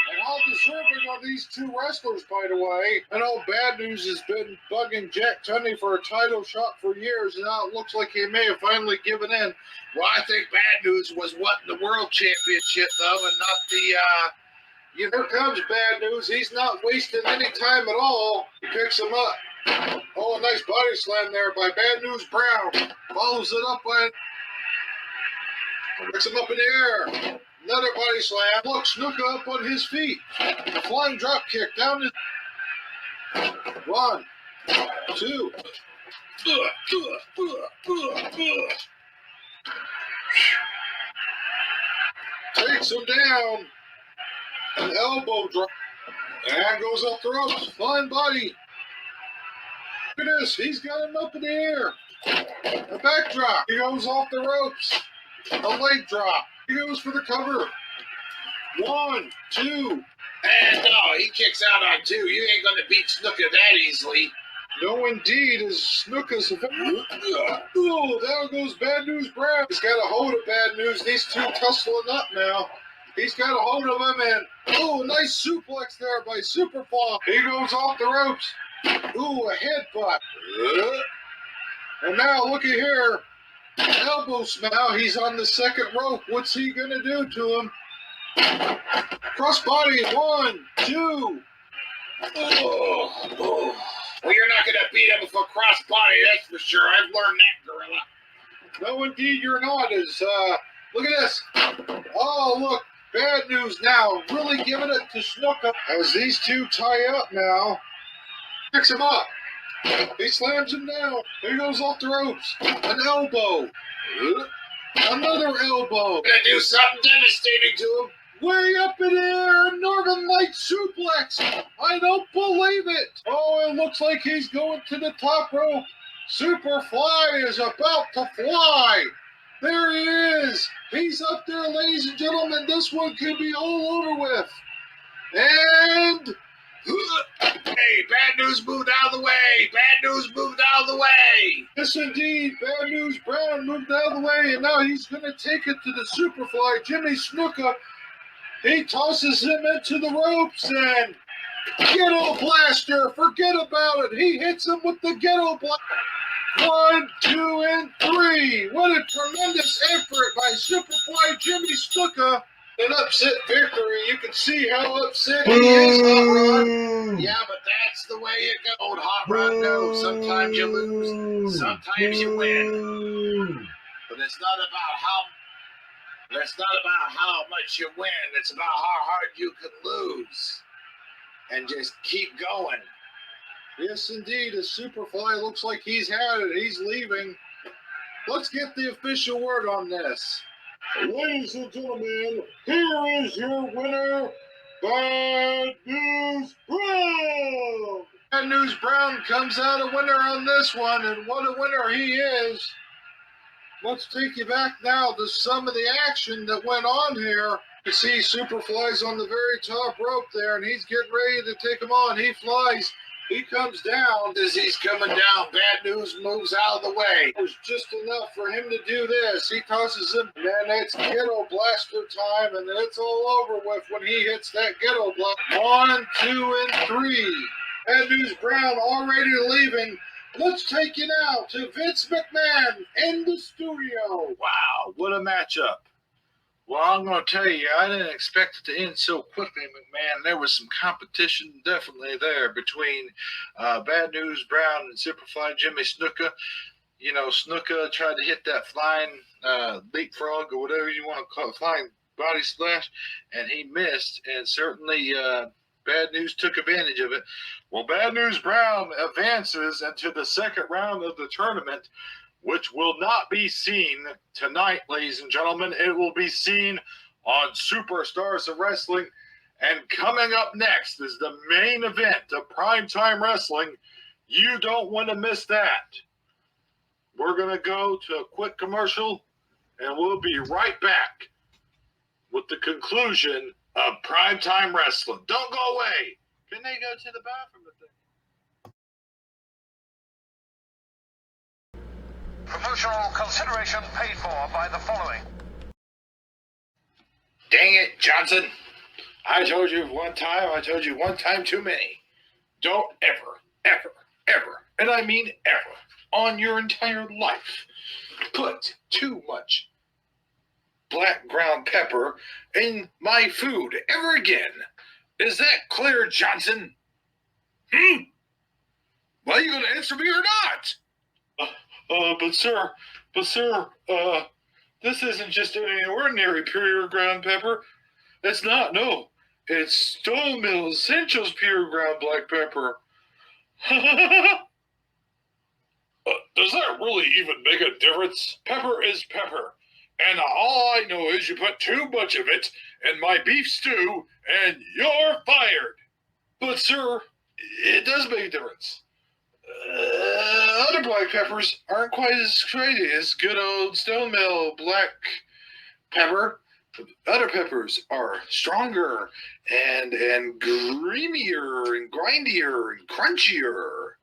And how deserving are these two wrestlers, by the way? I know Bad News has been bugging Jack Tunney for a title shot for years, and now it looks like he may have finally given in. Well, I think Bad News was wanting the World Championship, though, and not the, Here comes Bad News. He's not wasting any time at all. He picks him up. Oh, a nice body slam there by Bad News Brown. Follows it up by... Picks him up in the air. Another body slam. Look, Snuka up on his feet. A flying drop kick down his... 1, 2. Takes him down. An elbow drop. And goes up the ropes. Flying body. Look at this. He's got him up in the air. A backdrop. He goes off the ropes. A leg drop. He goes for the cover. 1, 2. And no, he kicks out on 2. You ain't going to beat Snuka that easily. No, indeed, as Snuka's... Oh, there goes Bad News Brown. He's got a hold of Bad News. These two tussling up now. He's got a hold of him, and... Oh, a nice suplex there by Superfly. He goes off the ropes. Ooh, a headbutt. And now, looky here. Elbow smash. Now he's on the second rope. What's he going to do to him? Crossbody. 1, 2. Oh. Well, you're not going to beat him with a crossbody, that's for sure. I've learned that, Gorilla. No, indeed, you're not. Look at this. Oh, look. Bad News now. Really giving it to Snuka. As these two tie up now. Picks him up. He slams him down. He goes off the ropes. An elbow. Another elbow. Gonna do something devastating to him. Way up in the air, Northern Light suplex. I don't believe it. Oh, it looks like he's going to the top rope. Superfly is about to fly. There he is. He's up there, ladies and gentlemen. This one could be all over with. And... Hey, Bad News moved out of the way. Bad News moved out of the way. Yes, indeed. Bad News Brown moved out of the way, and now he's going to take it to the Superfly, Jimmy Snuka. He tosses him into the ropes, and Ghetto Blaster, forget about it. He hits him with the Ghetto Blaster. 1, 2, and 3. What a tremendous effort by Superfly Jimmy Snuka. An upset victory. You can see how upset he is, Hot Rod. Yeah, but that's the way it goes. Old Hot Rod knows. Sometimes you lose, sometimes you win. But it's not about how much you win. It's about how hard you can lose. And just keep going. Yes, indeed. A Superfly looks like he's had it. He's leaving. Let's get the official word on this. Ladies and gentlemen, here is your winner, Bad News Brown. Bad News Brown comes out a winner on this one, and what a winner he is. Let's take you back now to some of the action that went on here. You see Superfly's on the very top rope there, and he's getting ready to take him on. He flies He comes down. As he's coming down, Bad News moves out of the way. There's just enough for him to do this. He tosses him, and then it's Ghetto Blaster time, and then it's all over with when he hits that Ghetto Blaster. 1, 2, and 3. Bad News Brown already leaving. Let's take you now to Vince McMahon in the studio. Wow, what a matchup. Well, I'm going to tell you, I didn't expect it to end so quickly, McMahon. There was some competition definitely there between Bad News Brown and Superfly Jimmy Snuka. You know, Snuka tried to hit that flying leapfrog or whatever you want to call it, flying body splash, and he missed, and certainly Bad News took advantage of it. Well, Bad News Brown advances into the second round of the tournament, which will not be seen tonight, ladies and gentlemen. It will be seen on Superstars of Wrestling. And coming up next is the main event of Primetime Wrestling. You don't want to miss that. We're going to go to a quick commercial, and we'll be right back with the conclusion of Primetime Wrestling. Don't go away. Can they go to the bathroom? Promotional consideration paid for by the following. Dang it, Johnson. I told you one time too many. Don't ever, and I mean ever, on your entire life, put too much black ground pepper in my food ever again. Is that clear, Johnson? Well, are you going to answer me or not? But sir, this isn't just any ordinary pure ground pepper. It's not, no. It's Stone Mill Essentials pure ground black pepper. Does that really even make a difference? Pepper is pepper. And all I know is you put too much of it in my beef stew and you're fired. But sir, it does make a difference. Other black peppers aren't quite as crazy as good old Stone Mill black pepper. Other peppers are stronger and creamier and grindier and crunchier.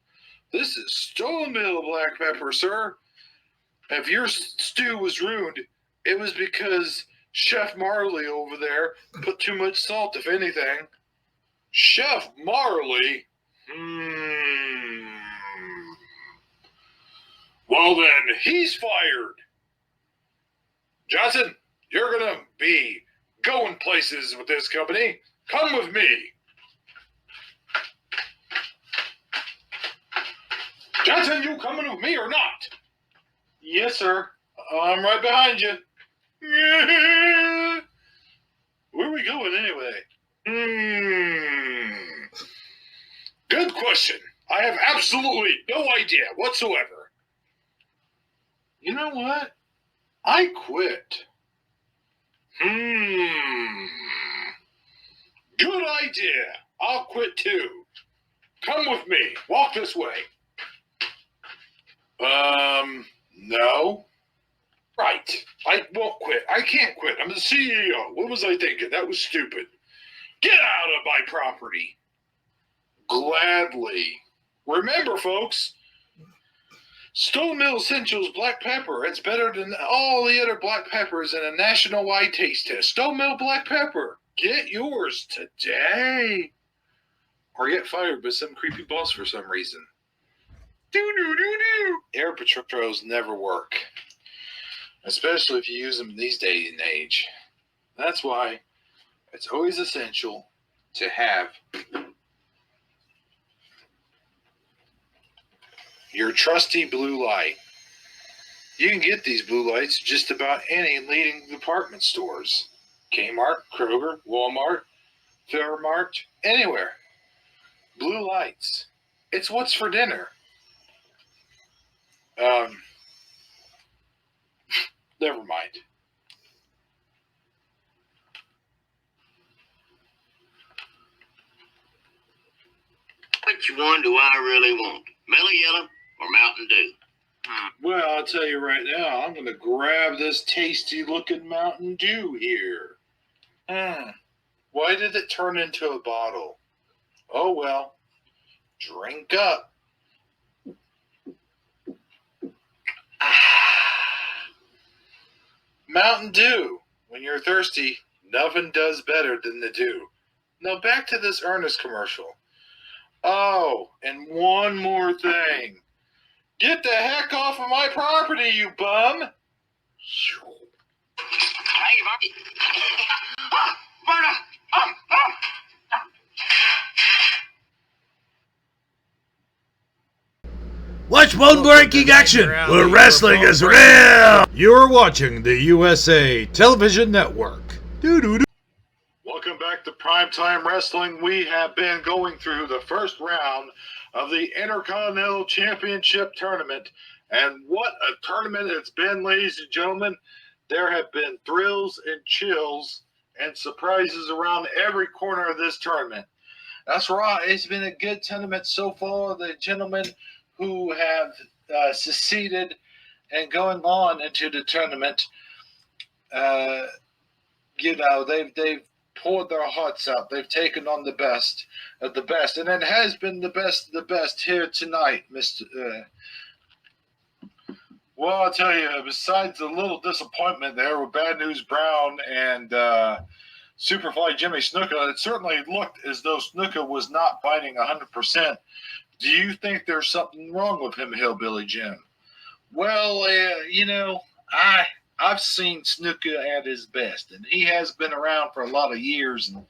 This is Stone Mill black pepper, sir. If your stew was ruined, it was because Chef Marley over there put too much salt, if anything. Chef Marley? Well then, he's fired. Johnson, you're gonna be going places with this company. Come with me. Johnson, you coming with me or not? Yes, sir. I'm right behind you. Where are we going anyway? Good question. I have absolutely no idea whatsoever. You know what? I quit. Good idea. I'll quit too. Come with me. Walk this way. No. Right. I won't quit. I can't quit. I'm the CEO. What was I thinking? That was stupid. Get out of my property. Gladly. Remember, folks, Stone Mill Essentials black pepper. It's better than all the other black peppers in a national-wide taste test. Stone Mill black pepper. Get yours today. Or get fired by some creepy boss for some reason. Air patrols never work. Especially if you use them in these days and age. That's why it's always essential to have your trusty blue light. You can get these blue lights just about any leading department stores. Kmart, Kroger, Walmart, Fairmart, anywhere. Blue lights. It's what's for dinner. Never mind. Which one do I really want? Mellow Yellow or Mountain Dew? Well, I'll tell you right now, I'm going to grab this tasty-looking Mountain Dew here. Why did it turn into a bottle? Oh, well. Drink up. Mountain Dew. When you're thirsty, nothing does better than the dew. Now back to this Ernest commercial. Oh, and one more thing. Get the heck off of my property, you bum! Hey, Bucky. Murder! Watch bone breaking action where wrestling is real. You're watching the USA Television Network. Doo-doo-doo. Welcome back to Primetime Wrestling. We have been going through the first round of the Intercontinental Championship Tournament. And what a tournament it's been, ladies and gentlemen. There have been thrills and chills and surprises around every corner of this tournament. That's right. It's been a good tournament so far. The gentlemen who have succeeded and going on into the tournament, they've poured their hearts out. They've taken on the best of the best, and it has been the best of the best here tonight, Mr. Well, I'll tell you, besides a little disappointment there with Bad News Brown and Superfly Jimmy Snuka, it certainly looked as though Snuka was not fighting 100%. Do you think there's something wrong with him, Hillbilly Jim? Well, I've seen Snuka at his best, and he has been around for a lot of years, and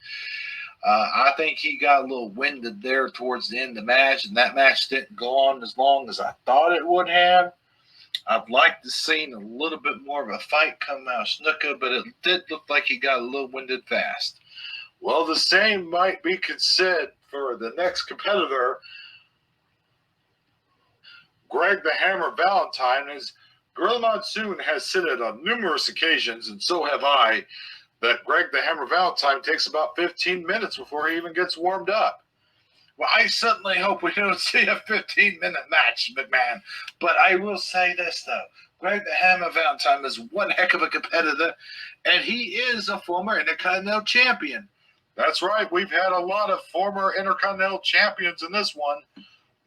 I think he got a little winded there towards the end of the match, and that match didn't go on as long as I thought it would have. I'd like to see a little bit more of a fight come out of Snuka, but it did look like he got a little winded fast. Well, the same might be said for the next competitor, Greg the Hammer Valentine. As Gorilla Monsoon has said it on numerous occasions, and so have I, that Greg the Hammer Valentine takes about 15 minutes before he even gets warmed up. Well, I certainly hope we don't see a 15-minute match, McMahon. But I will say this, though. Greg the Hammer Valentine is one heck of a competitor, and he is a former Intercontinental Champion. That's right. We've had a lot of former Intercontinental Champions in this one.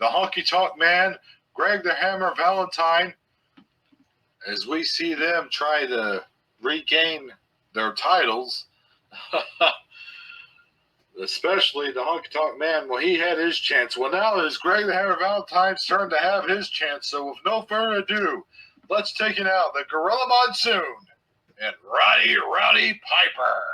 The Honky Tonk Man, Greg the Hammer Valentine, as we see them try to regain their titles. Especially the Honky Tonk Man. Well, he had his chance. Well, now it's Greg the Hammer Valentine's turn to have his chance. So with no further ado, let's take it out. The Gorilla Monsoon and Rowdy Piper.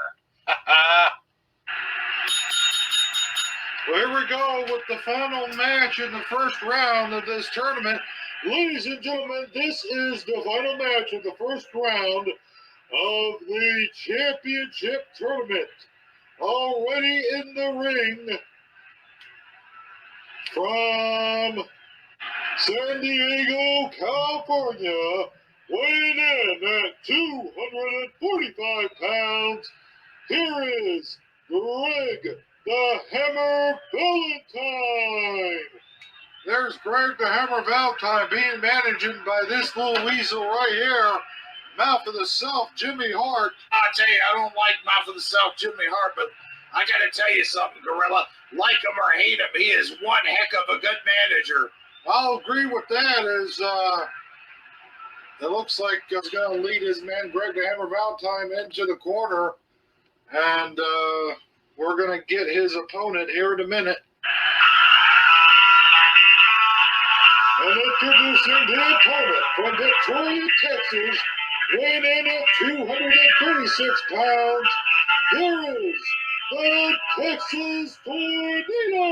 Well, here we go with the final match in the first round of this tournament. Ladies and gentlemen, this is the final match of the first round of the championship tournament. Already in the ring from San Diego, California, weighing in at 245 pounds, here is Greg the Hammer Valentine. There's Greg the Hammer Valentine being managed by this little weasel right here, Mouth of the South, Jimmy Hart. I tell you, I don't like Mouth of the South, Jimmy Hart, but I got to tell you something, Gorilla. Like him or hate him, he is one heck of a good manager. I'll agree with that. As it looks like he's going to lead his man, Greg the Hammer Valentine, into the corner, and we're going to get his opponent here in a minute. And introducing the opponent from Victoria, Texas, weighing in at 236 pounds, here is the Texas Tornado.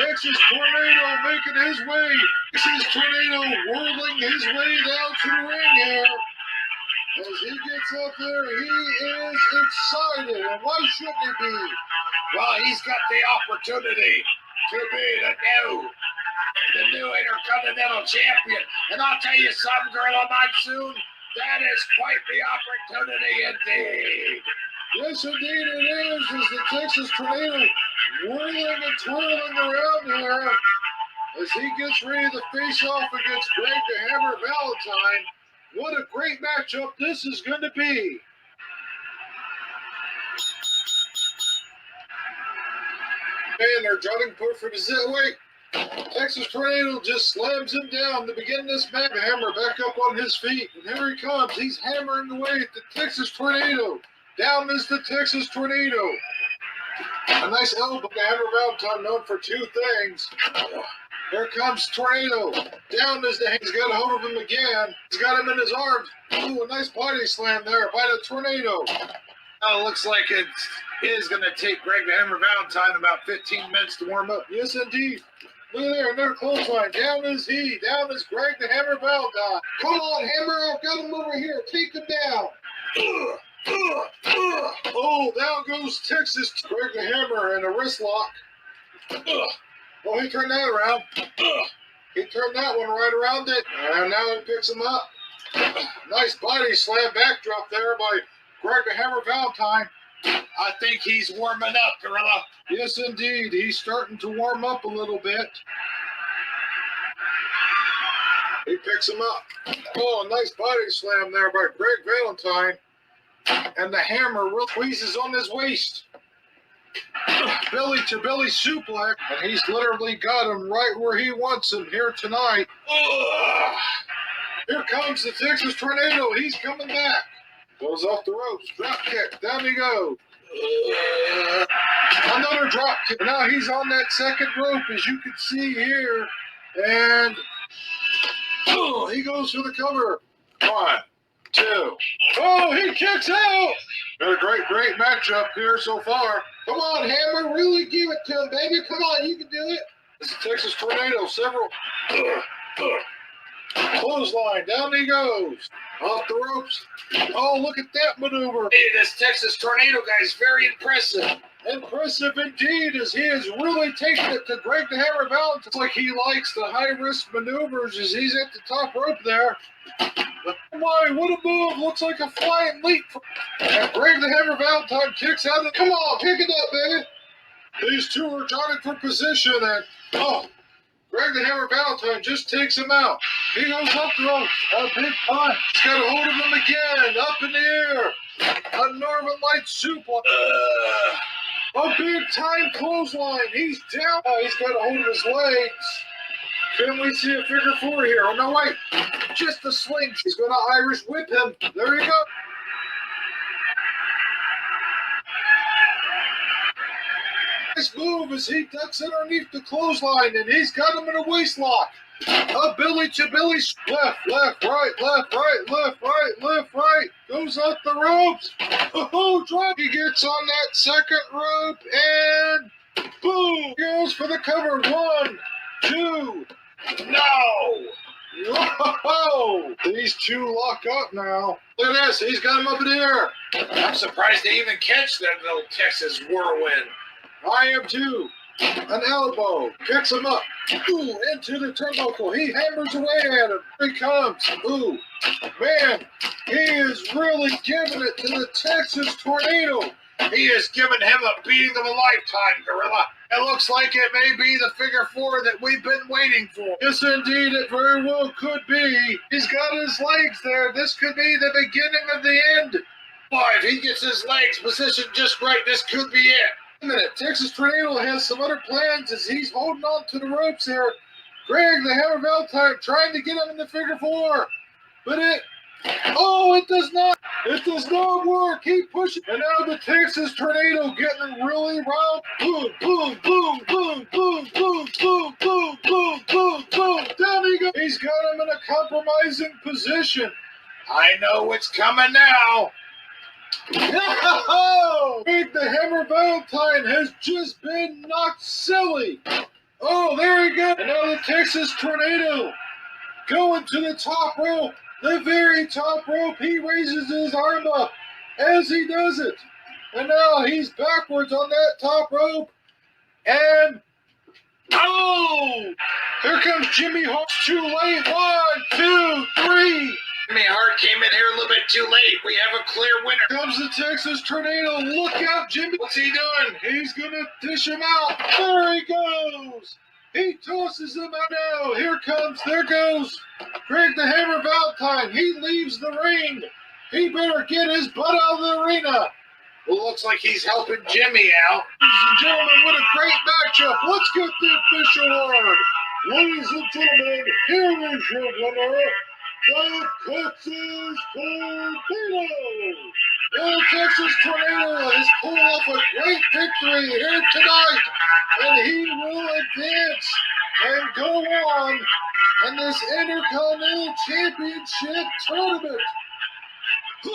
Texas Tornado making his way. Texas Tornado whirling his way down to the ring here. As he gets up there, he is excited. And why shouldn't he be? Well, he's got the opportunity to be the new Intercontinental Champion. And I'll tell you something, Gorilla Monsoon, that is quite the opportunity indeed. Yes, indeed it is. As the Texas Tornado whirling and twirling around here as he gets ready to face off against Greg the Hammer Valentine. What a great matchup this is going to be. And they're jutting perfect as that way. Texas Tornado just slams him down to begin this match. Hammer back up on his feet. And here he comes. He's hammering away at the Texas Tornado. Down is the Texas Tornado. A nice elbow to Hammer Valentine, known for two things. Here comes Tornado. Down is the. He's got a hold of him again. He's got him in his arms. Ooh, a nice body slam there by the Tornado. Oh, looks like it is going to take Greg the Hammer Valentine about 15 minutes to warm up. Yes, indeed. Look at there, another clothesline. Down is he. Down is Greg the Hammer Valentine. Come on, Hammer. I've got him over here. Take him down. Oh, down goes Texas. Greg the Hammer and a wrist lock. Oh, he turned that around. He turned that one right around it. And now he picks him up. Nice body slam backdrop there by Greg the Hammer Valentine. I think he's warming up, Gorilla. Yes, indeed. He's starting to warm up a little bit. He picks him up. Oh, a nice body slam there by Greg Valentine. And the Hammer really squeezes on his waist. Belly to belly suplex. And he's literally got him right where he wants him here tonight. Here comes the Texas Tornado. He's coming back. Goes off the ropes. Drop kick. Down he goes. Another drop kick. Now he's on that second rope, as you can see here. And he goes for the cover. 1, 2. Oh, he kicks out. Got a great matchup here so far. Come on, Hammer. Really give it to him, baby. Come on, you can do it. This is Texas Tornado. Several. Clothesline. Down he goes. Off the ropes. Oh, look at that maneuver. Hey, this Texas Tornado guy is very impressive. Impressive indeed, as he is really taking it to Greg the Hammer Valentine. It's like he likes the high-risk maneuvers as he's at the top rope there. Oh my, what a move. Looks like a flying leap. And Greg the Hammer Valentine kicks out of. Come on, pick it up, baby. These two are jogging for position, and Greg the Hammer Valentine just takes him out. He goes up the ropes. A big punch. He's got a hold of him again. Up in the air. A Northern Light suplex. A big time clothesline. He's down. He's got a hold of his legs. Can we see a figure four here? Oh, no, wait. Just a sling. He's going to Irish whip him. There you go. Nice move as he ducks underneath the clothesline, and he's got him in a waist lock. A belly to belly. Left, right, left, right, left, right, left, right. Goes up the ropes. Oh, drop. He gets on that second rope, and boom. Goes for the cover. 1, 2. No! Whoa! These two lock up now. Look at this. He's got him up in the air. I'm surprised they even catch that little Texas whirlwind. I am too. An elbow. Picks him up. Ooh, into the turnbuckle. He hammers away at him. Here he comes. Ooh. Man, he is really giving it to the Texas Tornado. He is giving him a beating of a lifetime, Gorilla. It looks like it may be the figure four that we've been waiting for. Yes, indeed, it very well could be. He's got his legs there. This could be the beginning of the end. Boy, if he gets his legs positioned just right, this could be it. Wait a minute. Texas Tornado has some other plans as he's holding on to the ropes here. Greg the Hammer Valentine trying to get him in the figure four. But it does not. It does not work. He pushes. And now the Texas Tornado getting really wild. Boom, boom, boom, boom, boom, boom, boom, boom, boom, boom, boom. Down he goes. He's got him in a compromising position. I know what's coming now. Oh! Greg the Hammer Valentine has just been knocked silly. Oh, there he goes. And now the Texas Tornado going to the top rope. The very top rope. He raises his arm up as he does it. And now he's backwards on that top rope. And here comes Jimmy Hart. Too late. 1, 2, 3. Jimmy Hart came in here a little bit too late. We have a clear winner. Comes the Texas Tornado. Look out, Jimmy. What's he doing? He's going to dish him out. There he goes. He tosses him out now. There goes Greg the Hammer Valentine. He leaves the ring. He better get his butt out of the arena. who looks like he's helping Jimmy out. Ladies and gentlemen, what a great matchup. Let's get the official word. Ladies and gentlemen, here is your winner, the Texas Tornado. The Texas Tornado has pulled off a great victory here tonight, and he will advance and go on in this Intercontinental Championship tournament. I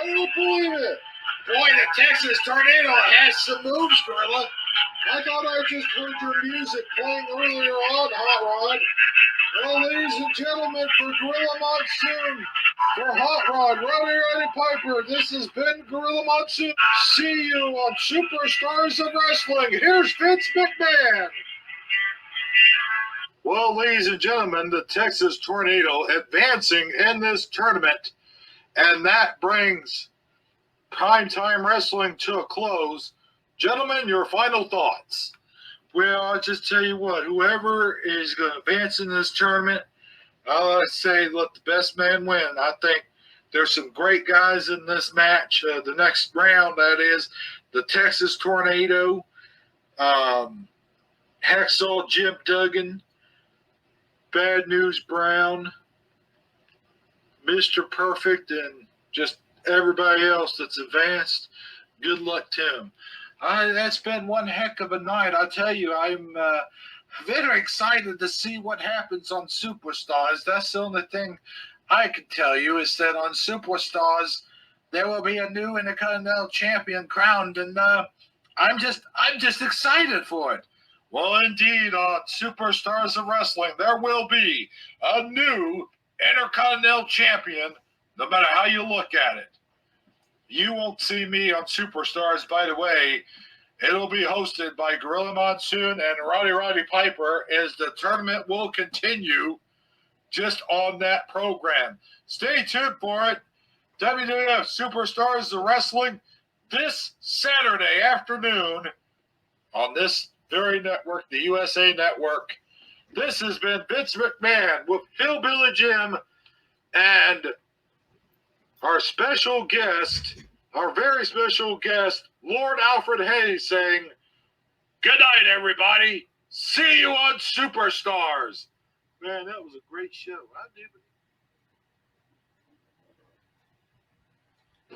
don't believe it. Boy, the Texas Tornado has some moves, Gorilla. I thought I just heard your music playing earlier on, Hot Rod. Well, ladies and gentlemen, for Gorilla Monsoon, for Hot Rod, Roddy Piper, this has been Gorilla Monsoon. See you on Superstars of Wrestling. Here's Vince McMahon. Well, ladies and gentlemen, the Texas Tornado advancing in this tournament, and that brings Primetime Wrestling to a close. Gentlemen, your final thoughts. Well, I'll just tell you what, whoever is going to advance in this tournament, I say let the best man win. I think there's some great guys in this match. The next round, that is, the Texas Tornado, Hacksaw Jim Duggan, Bad News Brown, Mr. Perfect, and just everybody else that's advanced. Good luck to him. That's been one heck of a night. I tell you, I'm very excited to see what happens on Superstars. That's the only thing I can tell you is that on Superstars there will be a new Intercontinental Champion crowned, and I'm just excited for it. Well, indeed, on Superstars of Wrestling, there will be a new Intercontinental Champion, no matter how you look at it. You won't see me on Superstars, by the way. It'll be hosted by Gorilla Monsoon and Roddy Piper as the tournament will continue just on that program. Stay tuned for it. WWF Superstars of Wrestling this Saturday afternoon on this very network, the USA Network. This has been Vince McMahon with Hillbilly Jim and our special guest, our very special guest, Lord Alfred Hayes, saying, good night, everybody. See you on Superstars. Man, that was a great show.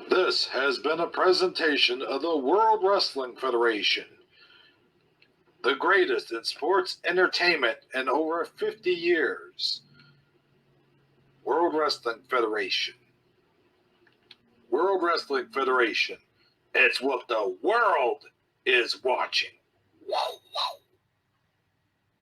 This has been a presentation of the World Wrestling Federation, the greatest in sports entertainment in over 50 years. World Wrestling Federation. World Wrestling Federation. It's what the world is watching. Whoa, whoa.